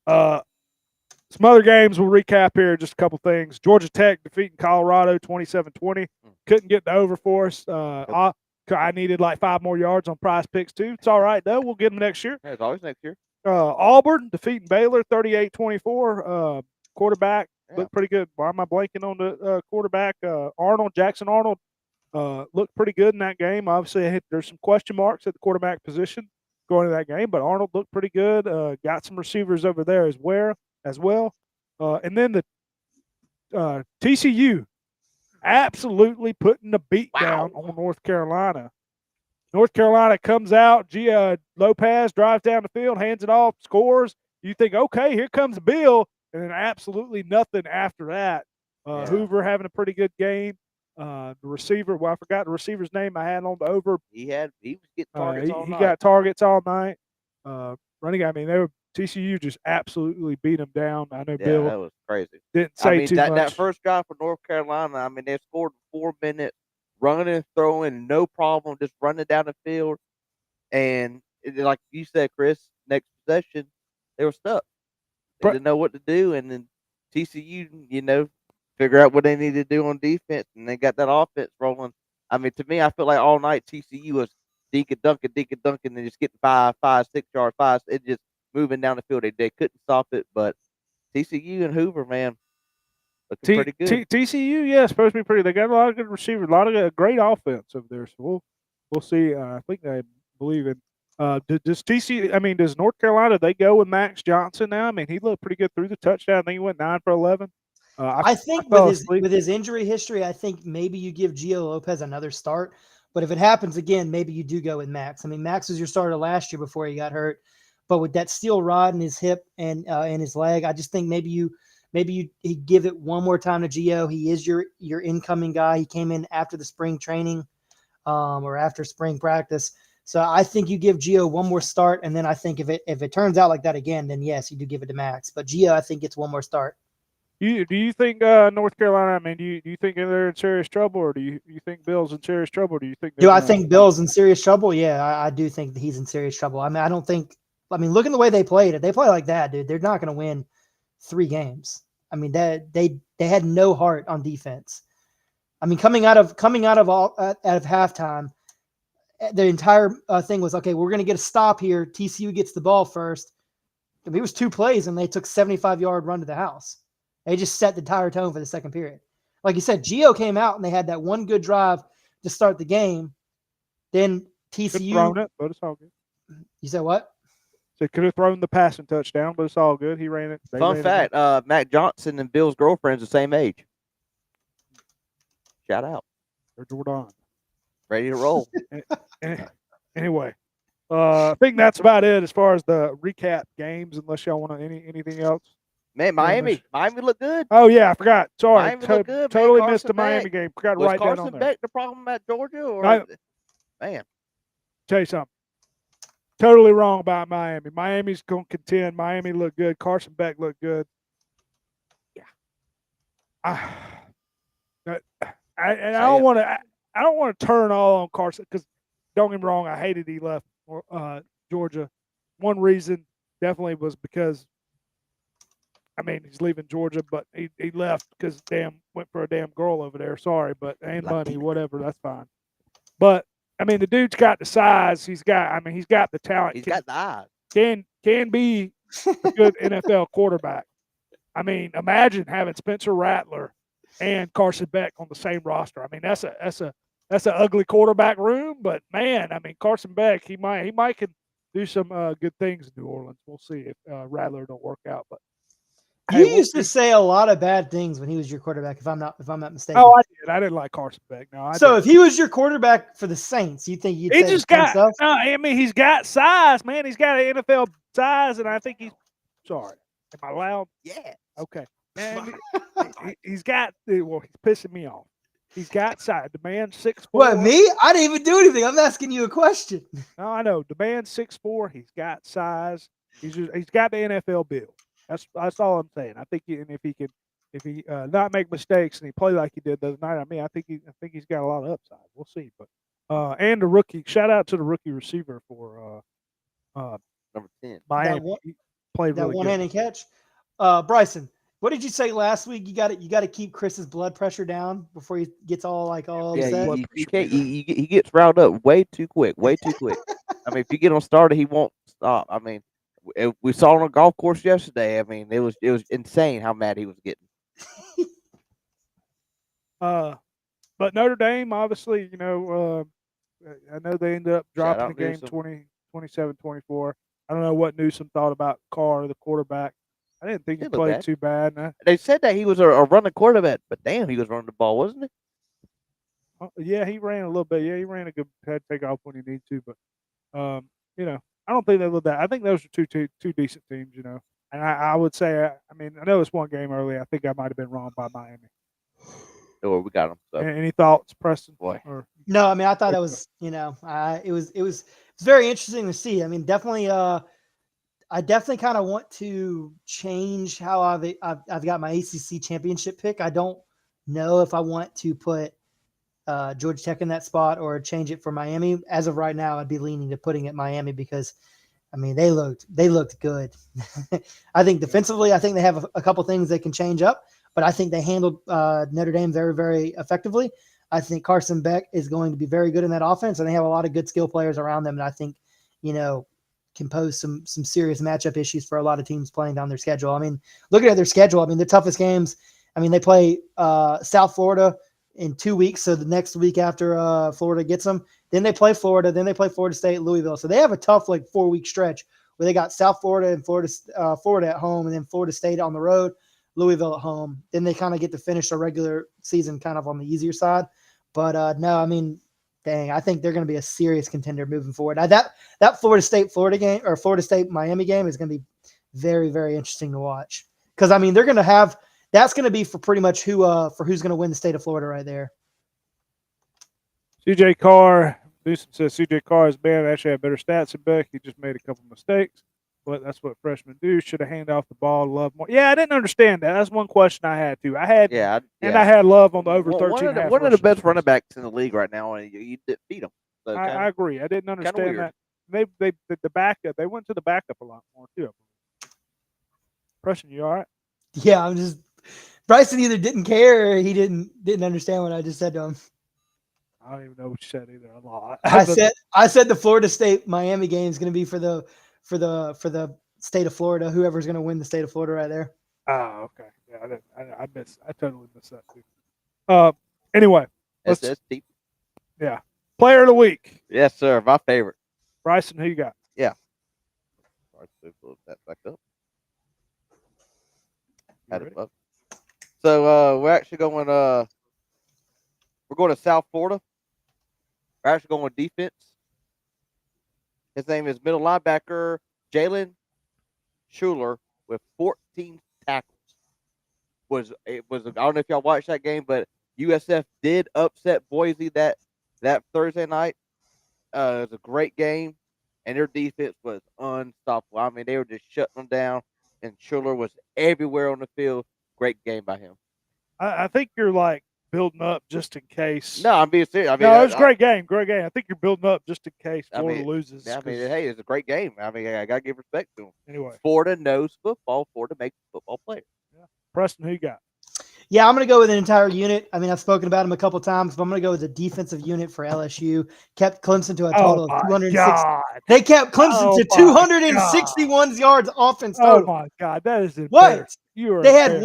Some other games we'll recap here. Just a couple things. Georgia Tech defeating Colorado 27-20. Couldn't get the over for us. I needed like 5 more yards on Prize Picks too. It's all right though. We'll get them next year. Yeah, it's always next year. Auburn defeating Baylor 38-24. Quarterback looked pretty good. Why am I blanking on the quarterback? Jackson Arnold. looked pretty good in that game. Obviously, there's some question marks at the quarterback position going into that game, but Arnold looked pretty good. Got some receivers over there as well. And then the TCU absolutely putting the beat down on North Carolina. North Carolina comes out. Lopez drives down the field, hands it off, scores. You think, okay, here comes Bill, and then absolutely nothing after that. Hoover having a pretty good game. The receiver, I forgot the receiver's name I had on the over. He was getting targets all night. He got targets all night. Running, TCU just absolutely beat him down. I know Bill. That was crazy. Didn't say too much. That first drive for North Carolina, they scored 4 minutes, running and throwing, no problem, just running down the field. And like you said, Chris, next possession, they were stuck. They didn't know what to do. And then TCU, figure out what they need to do on defense, and they got that offense rolling. To me, I feel like all night TCU was dink and dunk, and just getting 5, 6 yards, it just moving down the field. They couldn't stop it, but TCU and Hoover, man, looking pretty good. TCU, yeah, supposed to be pretty. They got a lot of good receivers, a lot of great offense over there. So we'll see. I think I believe in. Does TCU? Does North Carolina? They go with Max Johnson now. He looked pretty good through the touchdown. I think he went 9 for 11. I think with his injury history, I think maybe you give Gio Lopez another start. But if it happens again, maybe you do go with Max. Max was your starter last year before he got hurt. But with that steel rod in his hip and in his leg, I just think maybe you give it one more time to Gio. He is your incoming guy. He came in after the spring training or after spring practice. So I think you give Gio one more start, and then I think if it turns out like that again, then yes, you do give it to Max. But Gio, I think, gets one more start. Do you think North Carolina? Do you think they're in serious trouble, or do you think Bill's in serious trouble? Or do you think? Do I think Bill's in serious trouble? Yeah, I do think that he's in serious trouble. I don't think. Look at the way they played. If they play like that, dude, they're not going to win 3 games. They had no heart on defense. Coming out of halftime, the entire thing was, okay, we're going to get a stop here. TCU gets the ball first. It was 2 plays, and they took 75-yard run to the house. They just set the entire tone for the second period. Like you said, Gio came out, and they had that one good drive to start the game. Then TCU. Could have thrown it, but it's all good. You said what? They could have thrown the passing touchdown, but it's all good. He ran it. Fun fact, Mac Johnson and Bill's girlfriend's the same age. Shout out. They're Jordan. Ready to roll. Anyway, I think that's about it as far as the recap games, unless y'all want anything else. Man, Miami looked good. Oh, yeah, I forgot. Sorry. Miami looked good, totally man. missed the Miami game. Forgot to write that on there. Was Carson Beck the problem at Georgia? Or man. Tell you something. Totally wrong about Miami. Miami's going to contend. Miami looked good. Carson Beck looked good. Yeah. I don't want to turn all on Carson, because don't get me wrong, I hated he left Georgia. One reason definitely was because he's leaving Georgia, but he left because went for a damn girl over there. Sorry, but money, whatever, that's fine. But the dude's got the size. He's got the talent. He's got the eyes. Can be a good NFL quarterback. Imagine having Spencer Rattler and Carson Beck on the same roster. That's an ugly quarterback room, but man, Carson Beck, he might can do some good things in New Orleans. We'll see if Rattler don't work out. But you used to say a lot of bad things when he was your quarterback, if I'm not mistaken. Oh, I did. I didn't like Carson Beck. No. If he was your quarterback for the Saints, you think he'd he's got size, man. He's got an NFL size, and I think he's sorry. Am I loud? Yeah. Okay. Man, he's got. Well, he's pissing me off. He's got size. The man's 6'4". What, me? I didn't even do anything. I'm asking you a question. No, I know. The man's 6'4". He's got size. He's got the NFL build. That's all I'm saying. I think if he not make mistakes and he play like he did the other night, I think he's got a lot of upside. We'll see. But and the rookie, shout out to the rookie receiver for number 10. Miami. He played really good. One-handed catch. Bryson, what did you say last week? You got to keep Chris's blood pressure down before he gets all upset. He gets riled up way too quick. If you get him started, he won't stop. We saw on a golf course yesterday. It was insane how mad he was getting. But But Notre Dame, obviously, I know they ended up Shout dropping out the game Newsom. 27-24. I don't know what Newsom thought about Carr, the quarterback. I didn't think he Didn't look played bad. too bad. And They said that he was a running quarterback, but damn, he was running the ball, wasn't he? yeah, he ran a little bit. Yeah, he ran a good head take off when he needed to. But, I don't think they look that. I think those are two decent teams, And I would say, I know it's one game early. I think I might have been wrong by Miami. Oh, we got him. So. Any thoughts, Preston? Boy. No, I mean, I thought it was, it was very interesting to see. I mean, definitely, I definitely kind of want to change how I've got my ACC championship pick. I don't know if I want to put Georgia Tech in that spot or change it for Miami. As of right now, I'd be leaning to putting it Miami because, I mean, they looked good. I think defensively, I think they have a couple things they can change up, but I think they handled Notre Dame very, very effectively. I think Carson Beck is going to be very good in that offense, and they have a lot of good skill players around them. And I think, can pose some serious matchup issues for a lot of teams playing down their schedule. I mean, looking at their schedule, I mean, the toughest games, I mean, they play South Florida in 2 weeks. So the next week after Florida gets them, then they play Florida, then they play Florida State, Louisville. So they have a tough 4-week stretch where they got South Florida and Florida at home, and then Florida State on the road, Louisville at home. Then they kind of get to finish a regular season kind of on the easier side. But no, I mean, dang, I think they're going to be a serious contender moving forward. Now, that Florida State-Florida game or Florida State-Miami game is going to be very, very interesting to watch because, I mean, they're going to have – that's going to be for pretty much who's going to win the state of Florida right there. CJ Carr, Newsom says CJ Carr's band actually had better stats than Beck. He just made a couple mistakes, but that's what freshmen do. Should have handed off the ball to Love more. Yeah, I didn't understand that. That's one question I had too. I had Love on the over 13.5. One of the best running backs in the league right now, and you didn't beat him. So I agree. I didn't understand that. They the backup. They went to the backup a lot more too. Preston, you all right? Yeah, I'm just Bryson either didn't care or he didn't understand what I just said to him. I don't even know what you said either. A lot. I said the Florida State Miami game is going to be for the state of Florida. Whoever's going to win the state of Florida right there. Oh, okay. Yeah, I totally missed that too. Anyway, that's deep. Yeah, player of the week. Yes, sir. My favorite. Bryson, who you got? Yeah. Pull that back up. So we're actually going. We're going to South Florida. We're actually going with defense. His name is middle linebacker Jalen Schuler with 14 tackles. I don't know if y'all watched that game, but USF did upset Boise that Thursday night. It was a great game, and their defense was unstoppable. I mean, they were just shutting them down, and Schuler was everywhere on the field. Great game by him. I think you're building up just in case. No, I'm being serious. I mean, no, it was a great game. Great game. I think you're building up just in case Florida loses. I mean, hey, it's a great game. I mean, I got to give respect to them. Anyway. Florida knows football. Florida makes football players. Yeah. Preston, who you got? Yeah, I'm going to go with an entire unit. I mean, I've spoken about him a couple times, but I'm going to go with the defensive unit for LSU. Kept Clemson to a total of 260. They kept Clemson to 261 yards offense total. Oh my God, that is what? They had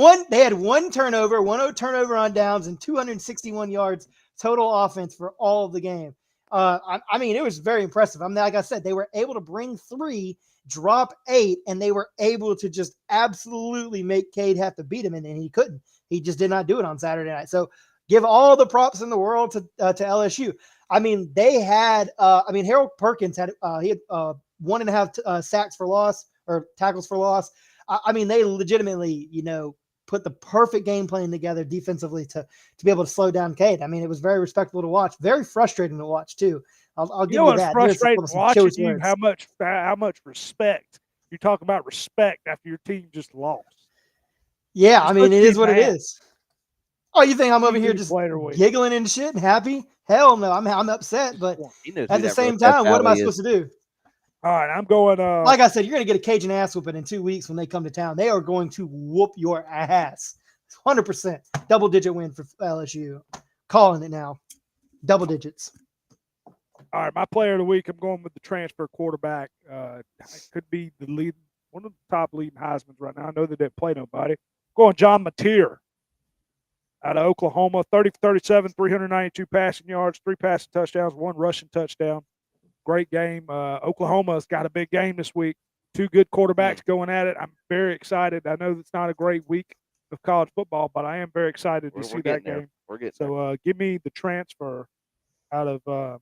one turnover, one turnover on downs, and 261 yards total offense for all of the game. I mean, it was very impressive. I mean, like I said, they were able to bring 3, drop 8, and they were able to just absolutely make Cade have to beat him, and he couldn't. He just did not do it on Saturday night. So give all the props in the world to LSU. I mean, they had Harold Perkins had 1.5 sacks for loss or tackles for loss. I mean, they legitimately, put the perfect game plan together defensively to be able to slow down Cade. I mean, it was very respectable to watch, very frustrating to watch too. I'll give you that. Frustrating watching you how much respect you talk about respect after your team just lost. Yeah, I mean, it is what it is. Oh, you think I'm over here just giggling and shit and happy? Hell no, I'm upset, but at the same time, what am I supposed to do? All right, I'm going. Like I said, you're going to get a Cajun ass whooping in 2 weeks when they come to town. They are going to whoop your ass. 100%. Double-digit win for LSU. Calling it now. Double digits. All right, my player of the week, I'm going with the transfer quarterback. Could be one of the top leading Heisman's right now. I know they didn't play nobody. I'm going John Mateer out of Oklahoma, 30 for 37, 392 passing yards, 3 passing touchdowns, 1 rushing touchdown. Great game. Oklahoma's got a big game this week. 2 good quarterbacks going at it. I'm very excited. I know it's not a great week of college football, but I am very excited to see that game. We're getting so give me the transfer out of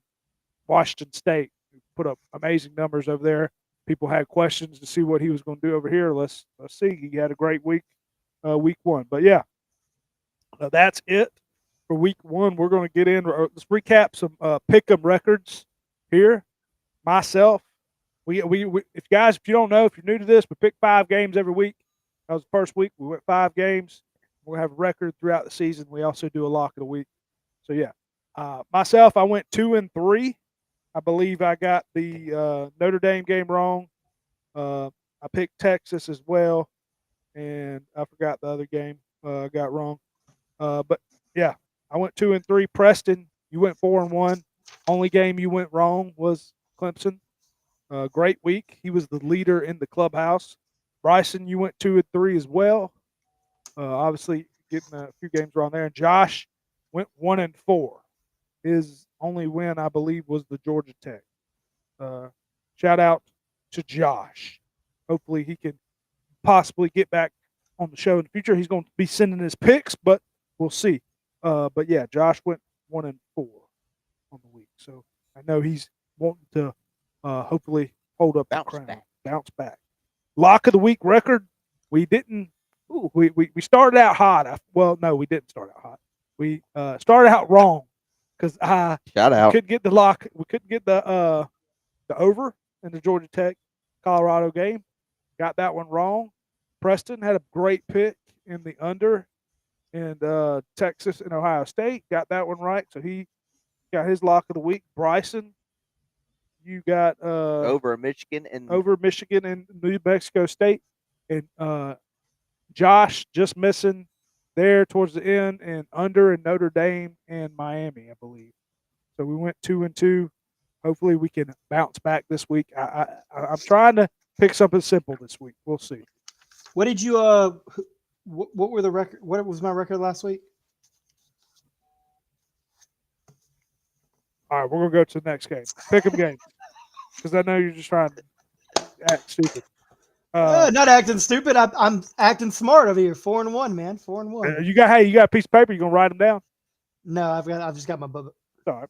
Washington State, who put up amazing numbers over there. People had questions to see what he was going to do over here. Let's see. He had a great week, week 1. But yeah, that's it for week 1. We're going to get in. Let's recap some pick'em records here. Myself, we if guys, if you don't know, if you're new to this, we pick 5 games every week. That was the first week. We went 5 games. We'll have a record throughout the season. We also do a lock of the week. So yeah, myself, I went 2-3. I believe I got the Notre Dame game wrong. I picked Texas as well, and I forgot the other game I got wrong. But yeah, I went 2-3. Preston, you went 4-1. Only game you went wrong was Clemson. Great week. He was the leader in the clubhouse. Bryson, you went 2-3 as well. Obviously, getting a few games wrong there. And Josh went 1-4. His only win, I believe, was the Georgia Tech. Shout out to Josh. Hopefully, he can possibly get back on the show in the future. He's going to be sending his picks, but we'll see. But yeah, Josh went 1-4 on the week. So I know he's wanting to hopefully hold up the crown. Bounce back. Lock of the week record. We didn't. We started out hot. Well, no, we didn't start out hot. We started out wrong because I couldn't get the lock. We couldn't get the over in the Georgia Tech Colorado game. Got that one wrong. Preston had a great pick in the under, and Texas and Ohio State got that one right. So he got his lock of the week. Bryson, you got over Michigan and New Mexico State, and Josh just missing there towards the end, and under in Notre Dame and Miami, I believe. So we went 2-2. Hopefully we can bounce back this week. I'm trying to pick something simple this week. We'll see. What did you what were the record? What was my record last week? All right, we're gonna go to the next game. Pick 'em game, because I know you're just trying to act stupid. Not acting stupid. I'm acting smart over here. 4-1, man. 4-1. You got a piece of paper. You gonna write them down? No, I've just got my book. All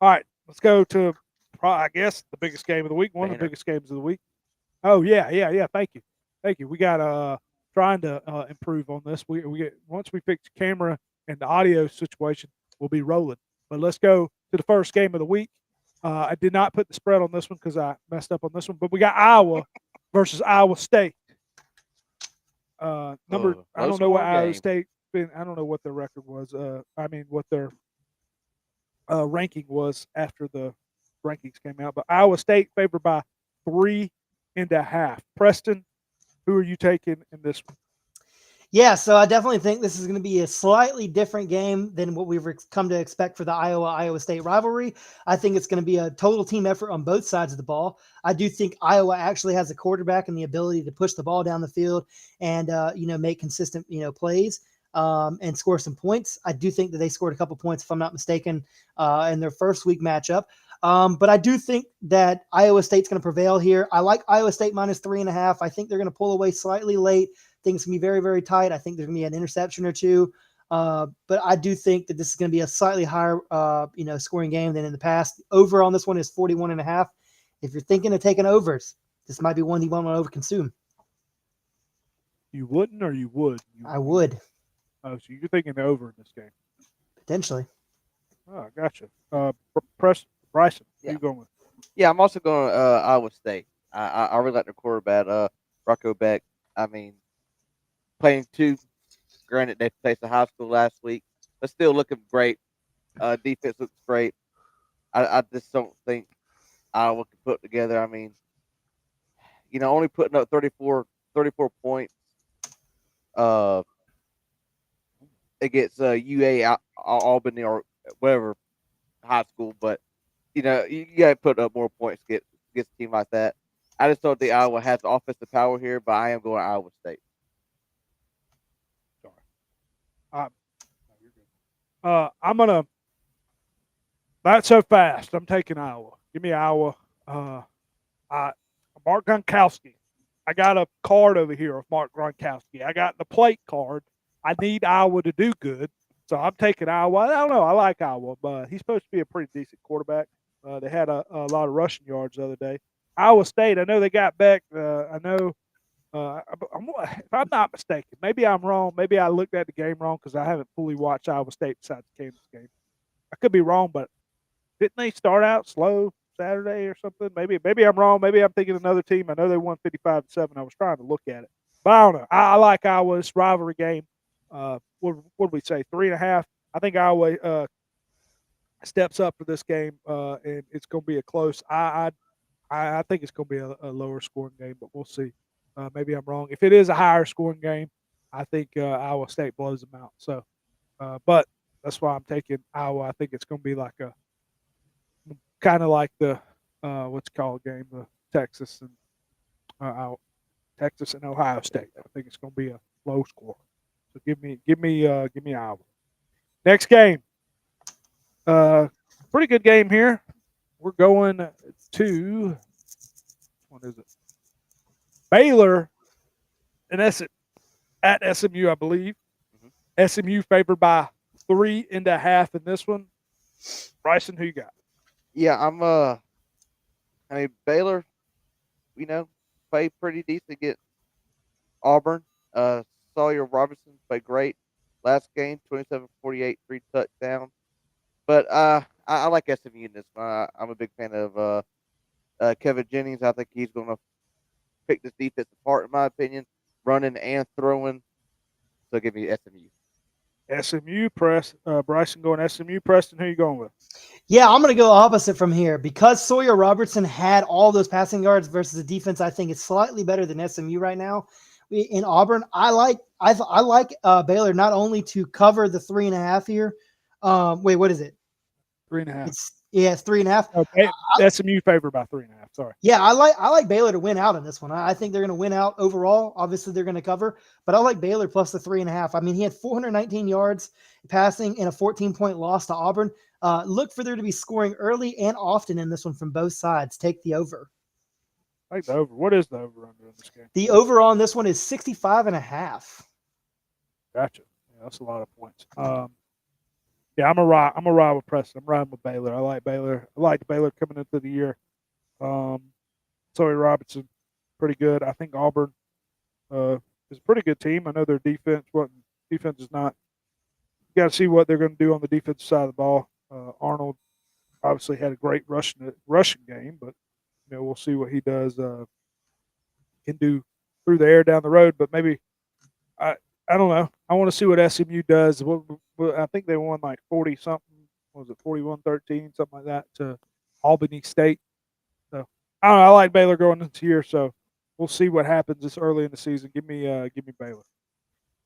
right. Let's go to I guess the biggest game of the week. One of the biggest games of the week. Oh yeah. Thank you. We got trying to improve on this. We get once we fix the camera and the audio situation, we'll be rolling. But let's go to the first game of the week. I did not put the spread on this one because I messed up on this one. But we got Iowa versus Iowa State. I don't know what Iowa State. I don't know what their record was. What their ranking was after the rankings came out. But Iowa State favored by 3.5. Preston, who are you taking in this one? Yeah, so I definitely think this is going to be a slightly different game than what we've come to expect for the Iowa State rivalry. I think it's going to be a total team effort on both sides of the ball. I do think Iowa actually has a quarterback and the ability to push the ball down the field and make consistent plays and score some points. I do think that they scored a couple points, if I'm not mistaken, in their first week matchup. But I do think that Iowa State's going to prevail here. I like Iowa State minus 3.5. I think they're going to pull away slightly late. I think it's going to be very, very tight. I think there's going to be an interception or two. But I do think that this is going to be a slightly higher, scoring game than in the past. Over on this one is 41.5. If you're thinking of taking overs, this might be one you won't want to overconsume. You wouldn't, or you would? I would. Oh, so you're thinking over in this game? Potentially. Oh, I gotcha. Bryson, yeah. Who you going with? Yeah, I'm also going Iowa State. I really like their quarterback, Rocco Beck. I mean, playing 2. Granted, they faced a high school last week, but still looking great. Defense looks great. I just don't think Iowa can put together. I mean, only putting up 34 points against UA Albany or whatever high school, but you got to put up more points against a team like that. I just don't think Iowa has the offensive power here, but I am going Iowa State. I'm gonna not so fast. I'm taking Iowa. Give me Iowa. Mark Gronkowski. I got a card over here of Mark Gronkowski. I got the plate card. I need Iowa to do good, so I'm taking Iowa. I don't know. I like Iowa, but he's supposed to be a pretty decent quarterback. They had a lot of rushing yards the other day. Iowa State. I know they got back. I know. If I'm not mistaken, maybe I'm wrong. Maybe I looked at the game wrong because I haven't fully watched Iowa State besides the Kansas game. I could be wrong, but didn't they start out slow Saturday or something? Maybe I'm wrong. Maybe I'm thinking another team. I know they won 55-7. I was trying to look at it, but I don't know. I like Iowa's rivalry game. What did we say? 3.5. I think Iowa steps up for this game, and it's going to be a close. I think it's going to be a lower scoring game, but we'll see. Maybe I'm wrong. If it is a higher scoring game, I think Iowa State blows them out. So, but that's why I'm taking Iowa. I think it's going to be like a kind of like the what's it called game, the Texas and Ohio State. I think it's going to be a low score. So give me Iowa. Next game, pretty good game here. We're going to what is it? Baylor and at SMU, I believe. SMU favored by 3.5 in this one. Bryson, who you got? Yeah, I mean Baylor, played pretty decent against Auburn. Sawyer Robertson played great last game, 27-48, 3 touchdowns. But I like SMU in this one. I'm a big fan of Kevin Jennings. I think he's going to pick this defense apart, in my opinion, running and throwing. So give me SMU. SMU, Bryson going SMU. Preston, who you going with? Yeah, I'm going to go opposite from here because Sawyer Robertson had all those passing yards versus the defense. I think is slightly better than SMU right now. In Auburn, I like Baylor not only to cover the 3.5 here. Wait, what is it? 3.5. It's 3.5. Okay, SMU favored by 3.5. Sorry. Yeah, I like Baylor to win out in this one. I think they're going to win out overall. Obviously, they're going to cover, but I like Baylor plus the 3.5. I mean, he had 419 yards passing in a 14-point loss to Auburn. Look for there to be scoring early and often in this one from both sides. Take the over. I like the over. What is the over under in this game? The over on this one is 65.5. Gotcha. Yeah, that's a lot of points. Yeah, I'm a ride with Preston. I'm riding with Baylor. I like Baylor. I liked Baylor coming into the year. Sawyer Robertson, pretty good. I think Auburn is a pretty good team. I know their defense is not. You got to see what they're going to do on the defensive side of the ball. Arnold obviously had a great rushing game, but we'll see what he does can do through the air down the road. But maybe I don't know. I want to see what SMU does. I think they won like 40 something. Was it 41-13, something like that to Albany State? So I don't know. I like Baylor going into here, so we'll see what happens this early in the season. Give me Baylor.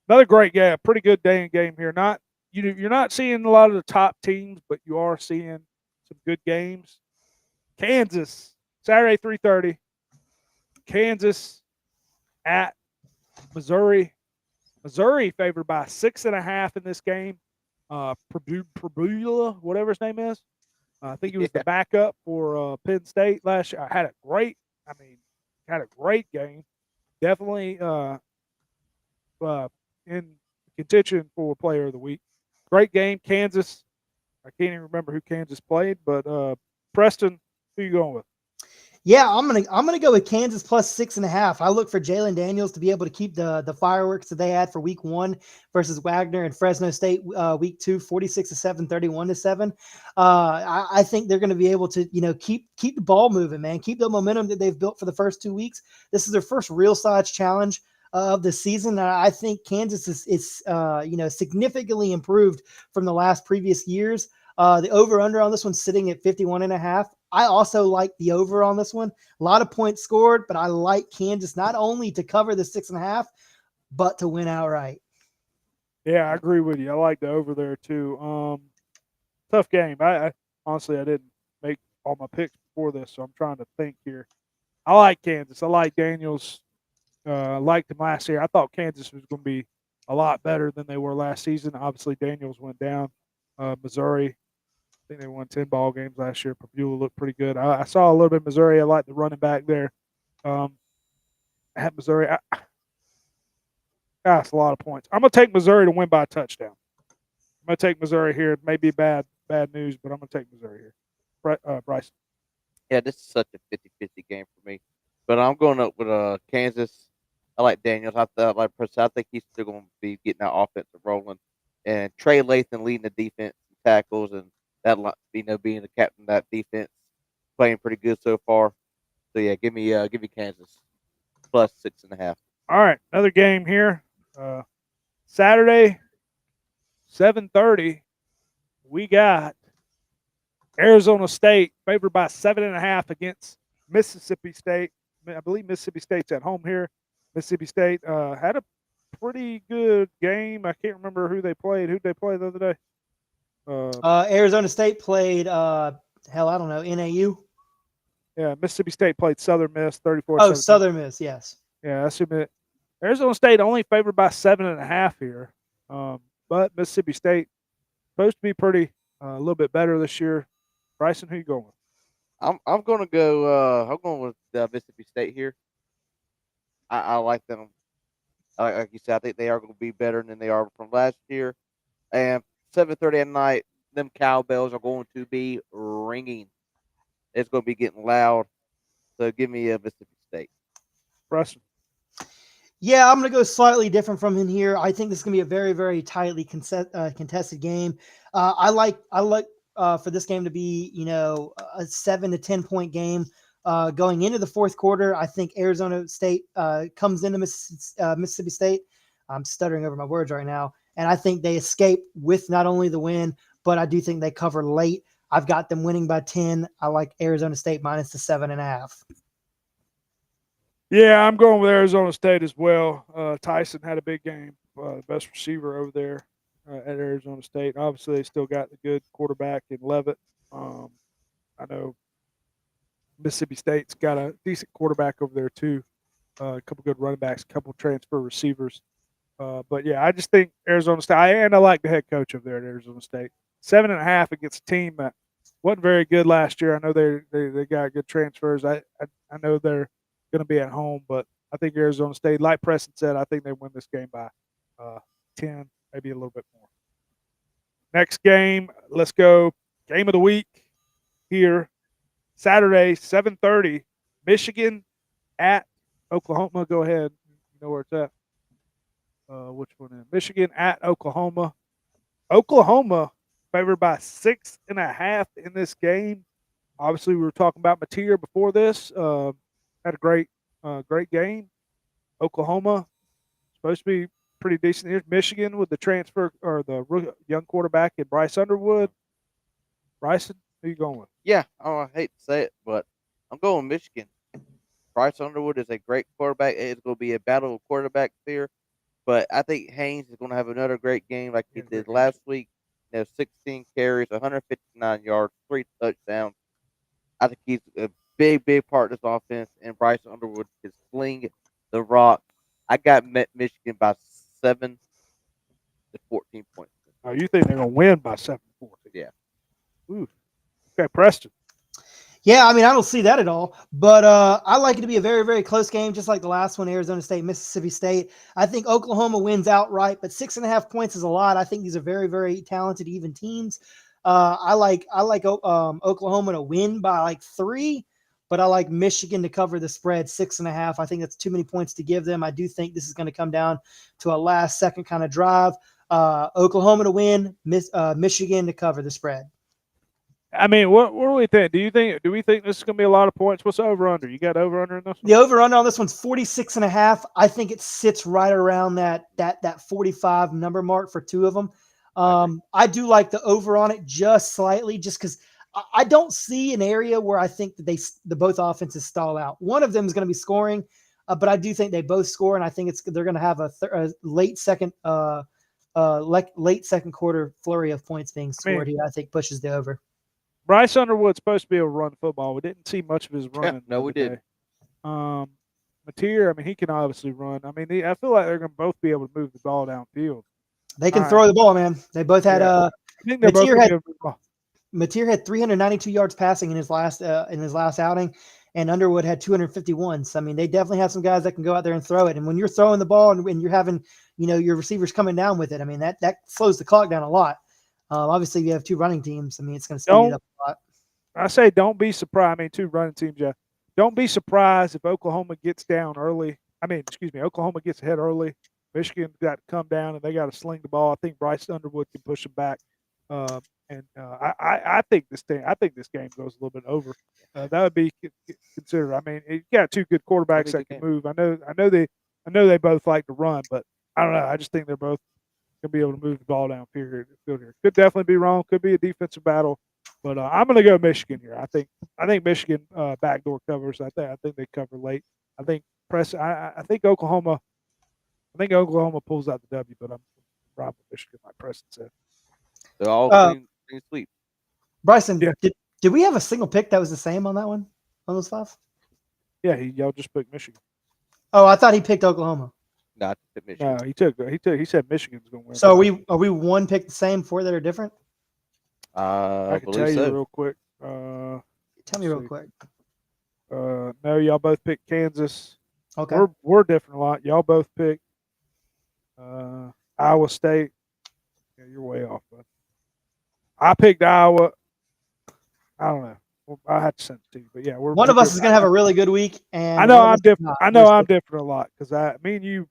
Another great game, pretty good day in game here. You're not seeing a lot of the top teams, but you are seeing some good games. Kansas, Saturday 3:30. Kansas at Missouri. Missouri favored by 6.5 in this game. Prabula, whatever his name is. I think he was the backup for Penn State last year. Had a great game. Definitely in contention for Player of the Week. Great game. Kansas. I can't even remember who Kansas played, but Preston, who you going with? Yeah, I'm gonna go with Kansas plus 6.5. I look for Jalen Daniels to be able to keep the fireworks that they had for week 1 versus Wagner and Fresno State week 2, 46-7, 31-7. I think they're going to be able to keep the ball moving, man. Keep the momentum that they've built for the first 2 weeks. This is their first real size challenge of the season. I think Kansas is significantly improved from the last previous years. The over-under on this one sitting at 51.5. I also like the over on this one. A lot of points scored, but I like Kansas not only to cover the 6.5, but to win outright. Yeah, I agree with you. I like the over there too. Tough game. I honestly I didn't make all my picks before this, so I'm trying to think here. I like Kansas. I like Daniels. I liked him last year. I thought Kansas was going to be a lot better than they were last season. Obviously, Daniels went down. Missouri, I think they won 10 ball games last year. Purdue looked pretty good. I saw a little bit of Missouri. I like the running back there. At Missouri, that's a lot of points. I'm going to take Missouri to win by a touchdown. I'm going to take Missouri here. It may be bad news, but I'm going to take Missouri here. Bryson. Yeah, this is such a 50-50 game for me. But I'm going up with Kansas. I like Daniels. I think he's still going to be getting that offense rolling. And Trey Lathan leading the defense and tackles, and that being the captain of that defense, playing pretty good so far. So yeah, give me Kansas plus 6.5. All right, another game here. Saturday, 7:30. We got Arizona State favored by 7.5 against Mississippi State. I believe Mississippi State's at home here. Mississippi State had a pretty good game. I can't remember who they played. Who did they play the other day? Arizona State played, I don't know, NAU. Yeah, Mississippi State played Southern Miss 34-17. Oh, Southern Miss, yes. Yeah, that's it. Arizona State only favored by 7.5 here. But Mississippi State supposed to be pretty a little bit better this year. Bryson, who you going with? I'm going to go. I'm going with Mississippi State here. I like them. Like you said, I think they are going to be better than they are from last year. And 7:30 at night, them cowbells are going to be ringing. It's going to be getting loud. So give me a Mississippi State. Bryson. Yeah, I'm going to go slightly different from in here. I think this is going to be a very, very tightly contested game. I like for this game to be, a 7 to 10 point game going into the fourth quarter. I think Arizona State comes into Mississippi State. I'm stuttering over my words right now. And I think they escape with not only the win, but I do think they cover late. I've got them winning by 10. I like Arizona State minus the 7.5. Yeah, I'm going with Arizona State as well. Tyson had a big game, best receiver over there at Arizona State. Obviously, they still got the good quarterback in Levitt. I know Mississippi State's got a decent quarterback over there too. A couple good running backs, a couple transfer receivers. But yeah, I just think Arizona State, and I like the head coach over there at Arizona State. 7.5 against a team that wasn't very good last year. I know they got good transfers. I know they're going to be at home, but I think Arizona State, like Preston said, I think they win this game by 10, maybe a little bit more. Next game, let's go. Game of the week here, Saturday, 7:30, Michigan at Oklahoma. Go ahead. You know where it's at. Which one is Michigan at Oklahoma? Oklahoma favored by 6.5 in this game. Obviously, we were talking about Mateer before this. Had a great game. Oklahoma supposed to be pretty decent here. Michigan with the transfer or the young quarterback in Bryce Underwood. Bryson, who you going with? Yeah, I hate to say it, but I'm going Michigan. Bryce Underwood is a great quarterback. It's going to be a battle of quarterbacks here, but I think Haynes is going to have another great game like he did last week. 16 carries, 159 yards, 3 touchdowns. I think he's a big part of this offense, and Bryce Underwood is fling the rock. I got Michigan by 7 to 14 points. Oh, you think they're going to win by 7 to 14? Yeah. Ooh. Okay, Preston. Yeah, I mean, I don't see that at all, but I like it to be a very, very close game, just like the last one, Arizona State, Mississippi State. I think Oklahoma wins outright, but 6.5 points is a lot. I think these are very, very talented, even teams. I like Oklahoma to win by like 3, but I like Michigan to cover the spread 6.5. I think that's too many points to give them. I do think this is going to come down to a last second kind of drive. Oklahoma to win, Michigan to cover the spread. I mean, what do we think? Do we think this is going to be a lot of points? What's the over-under? You got over-under in this one? The over-under on this one's 46.5. I think it sits right around that 45 number mark for two of them. I do like the over on it just slightly, just because I don't see an area where I think that the both offenses stall out. One of them is going to be scoring, but I do think they both score, and I think they're going to have a late second quarter flurry of points being scored here. I think pushes the over. Bryce Underwood's supposed to be able to run football. We didn't see much of his running. No, we didn't. But Mateer, I mean, he can obviously run. I mean, I feel like they're going to both be able to move the ball downfield. They can throw the ball, man. They both had I think they're both Mateer going had to be able to ball. Mateer had 392 yards passing in his last outing, and Underwood had 251. So I mean, they definitely have some guys that can go out there and throw it. And when you're throwing the ball and when you're having, your receivers coming down with it, I mean that slows the clock down a lot. Obviously, you have two running teams. I mean, it's going to speed it up a lot. I say don't be surprised. I mean, two running teams, yeah. Don't be surprised if Oklahoma gets down early. Oklahoma gets ahead early. Michigan got to come down and they got to sling the ball. I think Bryce Underwood can push them back. I think this game goes a little bit over. That would be considered. I mean, you got two good quarterbacks that can move. I know they both like to run, but I don't know. I just think they're both going to be able to move the ball down field here. Could definitely be wrong. Could be a defensive battle, but I'm going to go Michigan here. I think Michigan backdoor covers. I think they cover late. I think Oklahoma. I think Oklahoma pulls out the W, but I'm robbing Michigan, like Preston said. They're all clean sweep. Bryson, did we have a single pick that was the same on that one? On those five? Yeah, y'all just picked Michigan. Oh, I thought he picked Oklahoma. No, I picked Michigan. No, he said Michigan's going to win. So are we one pick the same, four that are different? I can tell you real quick. Tell me real quick. No, y'all both picked Kansas. Okay. We're different a lot. Y'all both picked Iowa State. Yeah, you're way off, bud. I picked Iowa. I don't know. I have to send it to you, but yeah, one of us is going to have a really good week, and I know I'm different. I'm different a lot because me and you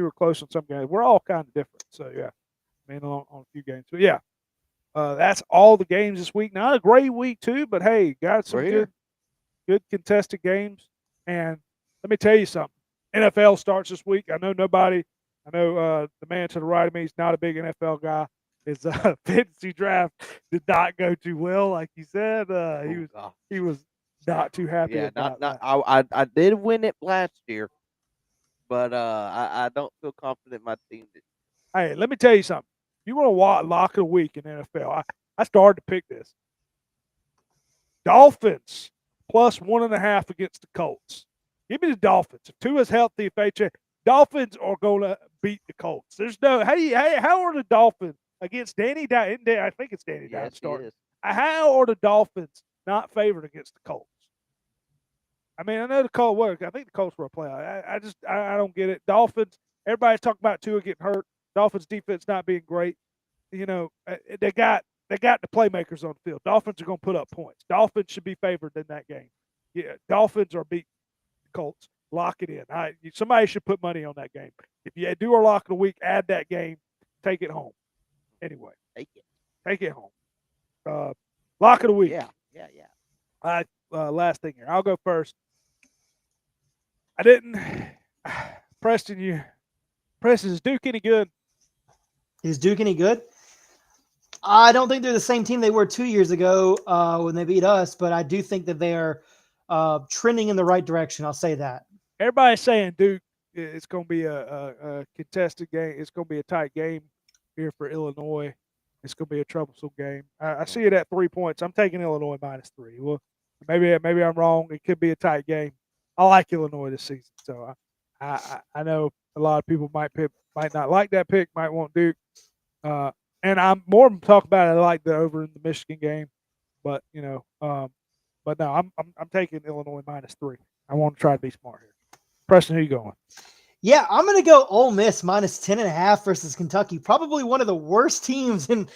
were close on some games. We're all kind of different, so yeah, on a few games. But yeah, that's all the games this week. Not a great week too, but hey, got some good contested games. And let me tell you something. NFL starts this week. I know the man to the right of me is not a big NFL guy. His fantasy draft did not go too well, like you said. He was not too happy. Yeah, about that. I did win it last year, but I don't feel confident my team did. Hey, let me tell you something. You want to lock of the week in NFL? I started to pick this. Dolphins plus 1.5 against the Colts. Give me the Dolphins. If Tua's healthy, Dolphins are going to beat the Colts. There's no how are the Dolphins against Danny Dimes? I think it's Danny Dimes starting. How are the Dolphins not favored against the Colts? I mean, I know the Colts were. I think the Colts were a playoff. I don't get it. Dolphins. Everybody's talking about Tua getting hurt. Dolphins defense not being great. They got the playmakers on the field. Dolphins are going to put up points. Dolphins should be favored in that game. Yeah, Dolphins are beating the Colts. Lock it in. Somebody should put money on that game. If you do a lock of the week, add that game. Take it home. Anyway, take it home. Lock of the week. Yeah. All right. Last thing here. I'll go first. I didn't. Preston, is Duke any good? Is Duke any good? I don't think they're the same team they were 2 years ago when they beat us, but I do think that they are trending in the right direction. I'll say that. Everybody's saying Duke, it's going to be a contested game. It's going to be a tight game here for Illinois. It's going to be a troublesome game. I see it at 3 points. I'm taking Illinois -3. Well, maybe I'm wrong. It could be a tight game. I like Illinois this season, so I know a lot of people might not like that pick, might want Duke. And I'm more talking about it. I like the over in the Michigan game, but but no, I'm taking Illinois -3. I want to try to be smart here. Preston, who you going? Yeah, I'm going to go Ole Miss -10.5 versus Kentucky. Probably one of the worst teams in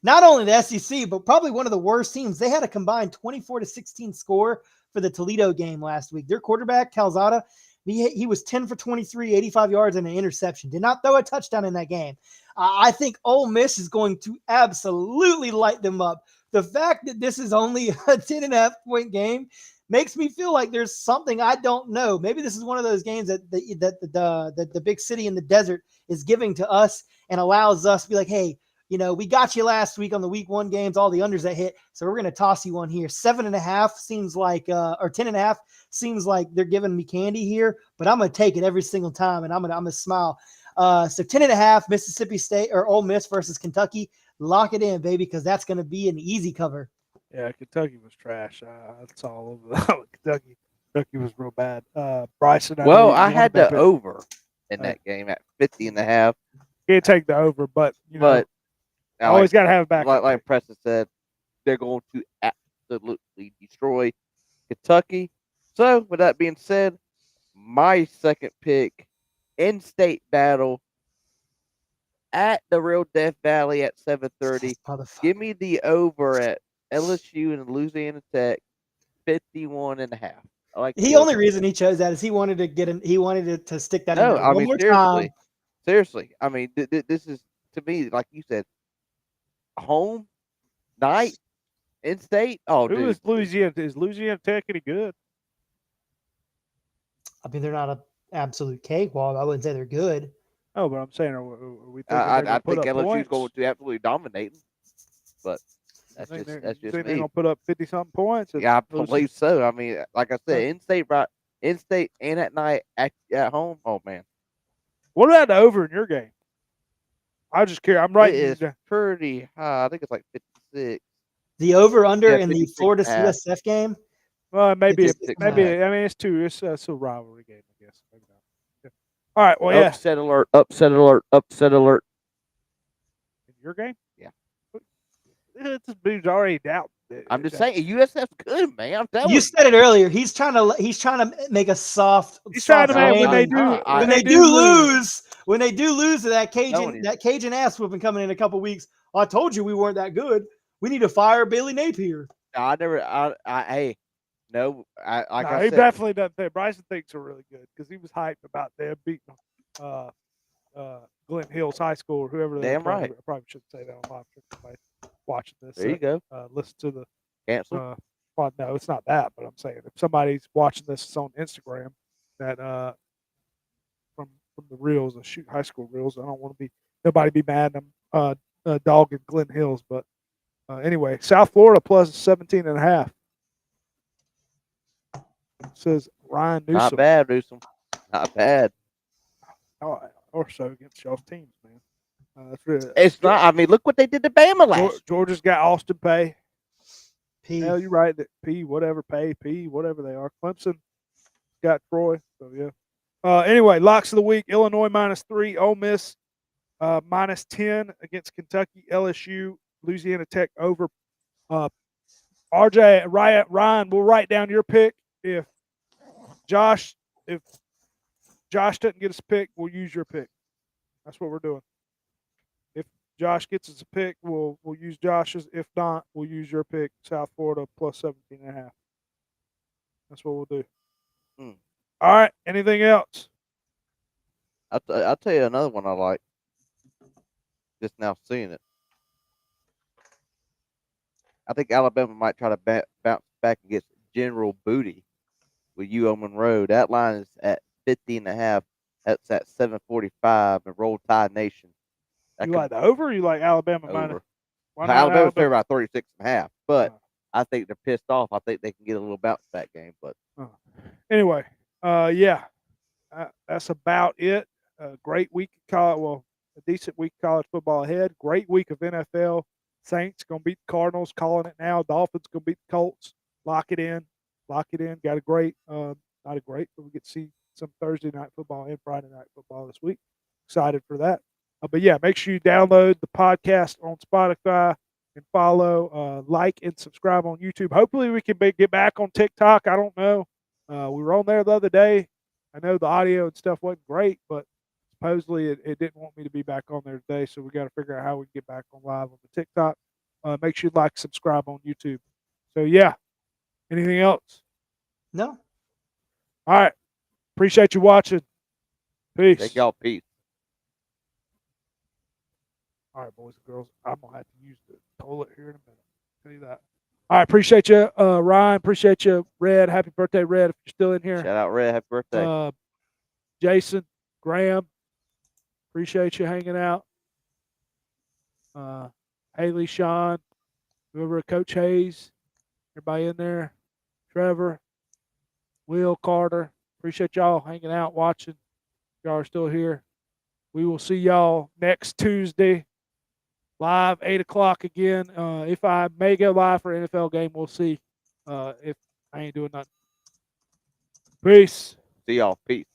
not only the SEC, but probably one of the worst teams. They had a combined 24-16 score for the Toledo game last week. Their quarterback, Calzada, he was 10 for 23, 85 yards and an interception. Did not throw a touchdown in that game. I think Ole Miss is going to absolutely light them up. The fact that this is only a 10.5-point game makes me feel like there's something I don't know. Maybe this is one of those games that the big city in the desert is giving to us and allows us to be like, hey, we got you last week on the week 1 games, all the unders that hit. So we're going to toss you one here. 7.5 seems like, or 10.5 seems like they're giving me candy here, but I'm going to take it every single time. And I'm going to smile. So 10.5 Mississippi State or Ole Miss versus Kentucky. Lock it in, baby, because that's going to be an easy cover. Yeah, Kentucky was trash. That's all over Kentucky. Kentucky was real bad. Bryson, I know Well, you I wanted had that the pick. over in that game at 50.5. Can't take the over, but But always got to have a backup. like Preston said, they're going to absolutely destroy Kentucky. So, with that being said, my second pick, in-state battle at the Real Death Valley at 7:30. Give me the over at LSU and Louisiana Tech, 51.5. I like The only reason he chose that is he wanted to he wanted to stick that in No, there I one mean more seriously, time. seriously. I mean, this is to me, like you said, home night in state. Oh, Who dude, is Louisiana? Is Louisiana Tech any good? I mean, they're not an absolute cakewalk. I wouldn't say they're good. Oh, but I'm saying, are we thinking they're going I to put think up LSU's points? going to absolutely dominate them, but You that's think just they're me. going to put up 50-something points? Yeah, I believe so. I mean, like I said, in state and at night at home. Oh man, What about the over in your game? I just care. I'm it writing is these down. pretty high. I think it's like 56. The over under Yeah, in the 56 Florida and a half. USF game. Well, maybe, 56 and a maybe. half. I mean, it's two. It's a rivalry game, I guess. Maybe not. Yeah. All right. Well, yeah. Upset alert! Upset alert! Upset alert! In your game? Yeah. This dude's already doubting. I'm just saying, USF's good, man. I'm telling You said it earlier. He's trying to make a soft. He's trying to soft make when they landing. do when they do lose to that Cajun ass whooping coming in a couple weeks. I told you we weren't that good. We need to fire Billy Napier. I never. Hey, no. Like I he said, definitely doesn't think. Bryson thinks are really good because he was hyped about them beating Glen Hills High School or whoever. Damn right. I probably shouldn't say that on live. Somebody watching this. There you go. Listen to the cancel. Well, no, it's not that, but I'm saying if somebody's watching this on Instagram, that from the reels, the shoot high school reels, I don't want to be nobody be mad at them dogging Glen Hills, but anyway, South Florida plus 17.5. Says Ryan Newsom. Not bad, Newsom. Not bad. Or so against y'all's teams, man. That's really, It's not. I mean, look what they did to Bama last. Georgia's got Austin Pay. P. Hell, you're right. That P, whatever, Pay, P, whatever they are. Clemson got Troy. So, yeah. Anyway, locks of the week. Illinois -3. Ole Miss -10 against Kentucky. LSU. Louisiana Tech over. RJ, Ryan, we'll write down your pick. If Josh doesn't get us a pick, we'll use your pick. That's what we're doing. If Josh gets us a pick, we'll use Josh's. If not, we'll use your pick, South Florida plus 17.5. That's what we'll do. All right. Anything else? I'll tell you another one I like. Just now seeing it. I think Alabama might try to bounce back against General Booty with UO Monroe. That line is at 50.5. That's at 7:45 and Roll Tide Nation. You like the over or you like Alabama over. minus? Why not Alabama's fair about 36.5, but I think they're pissed off. I think they can get a little bounce back game. But anyway, yeah, that's about it. A great week of college. Well, a decent week of college football ahead. Great week of NFL. Saints gonna beat the Cardinals. Calling it now. Dolphins gonna beat the Colts. Lock it in. Lock it in. Got a great. Not a great, but we get to see some Thursday night football and Friday night football this week. Excited for that. But yeah, make sure you download the podcast on Spotify and follow, like, and subscribe on YouTube. Hopefully, we can get back on TikTok. I don't know. We were on there the other day. I know the audio and stuff wasn't great, but supposedly it didn't want me to be back on there today. So we got to figure out how we can get back on live on the TikTok. Make sure you like, subscribe on YouTube. So yeah, anything else? No. All right. Appreciate you watching. Peace. Thank y'all. Peace. All right, boys and girls. I'm going to have to use the toilet here in a minute. I'll tell you that. All right. Appreciate you, Ryan. Appreciate you, Red. Happy birthday, Red, if you're still in here. Shout out, Red. Happy birthday. Jason, Graham. Appreciate you hanging out. Haley, Sean, whoever, Coach Hayes, everybody in there. Trevor, Will, Carter. Appreciate y'all hanging out, watching. Y'all are still here. We will see y'all next Tuesday, live, 8 o'clock again. If I may go live for an NFL game, we'll see. If I ain't doing nothing. Peace. See y'all. Peace.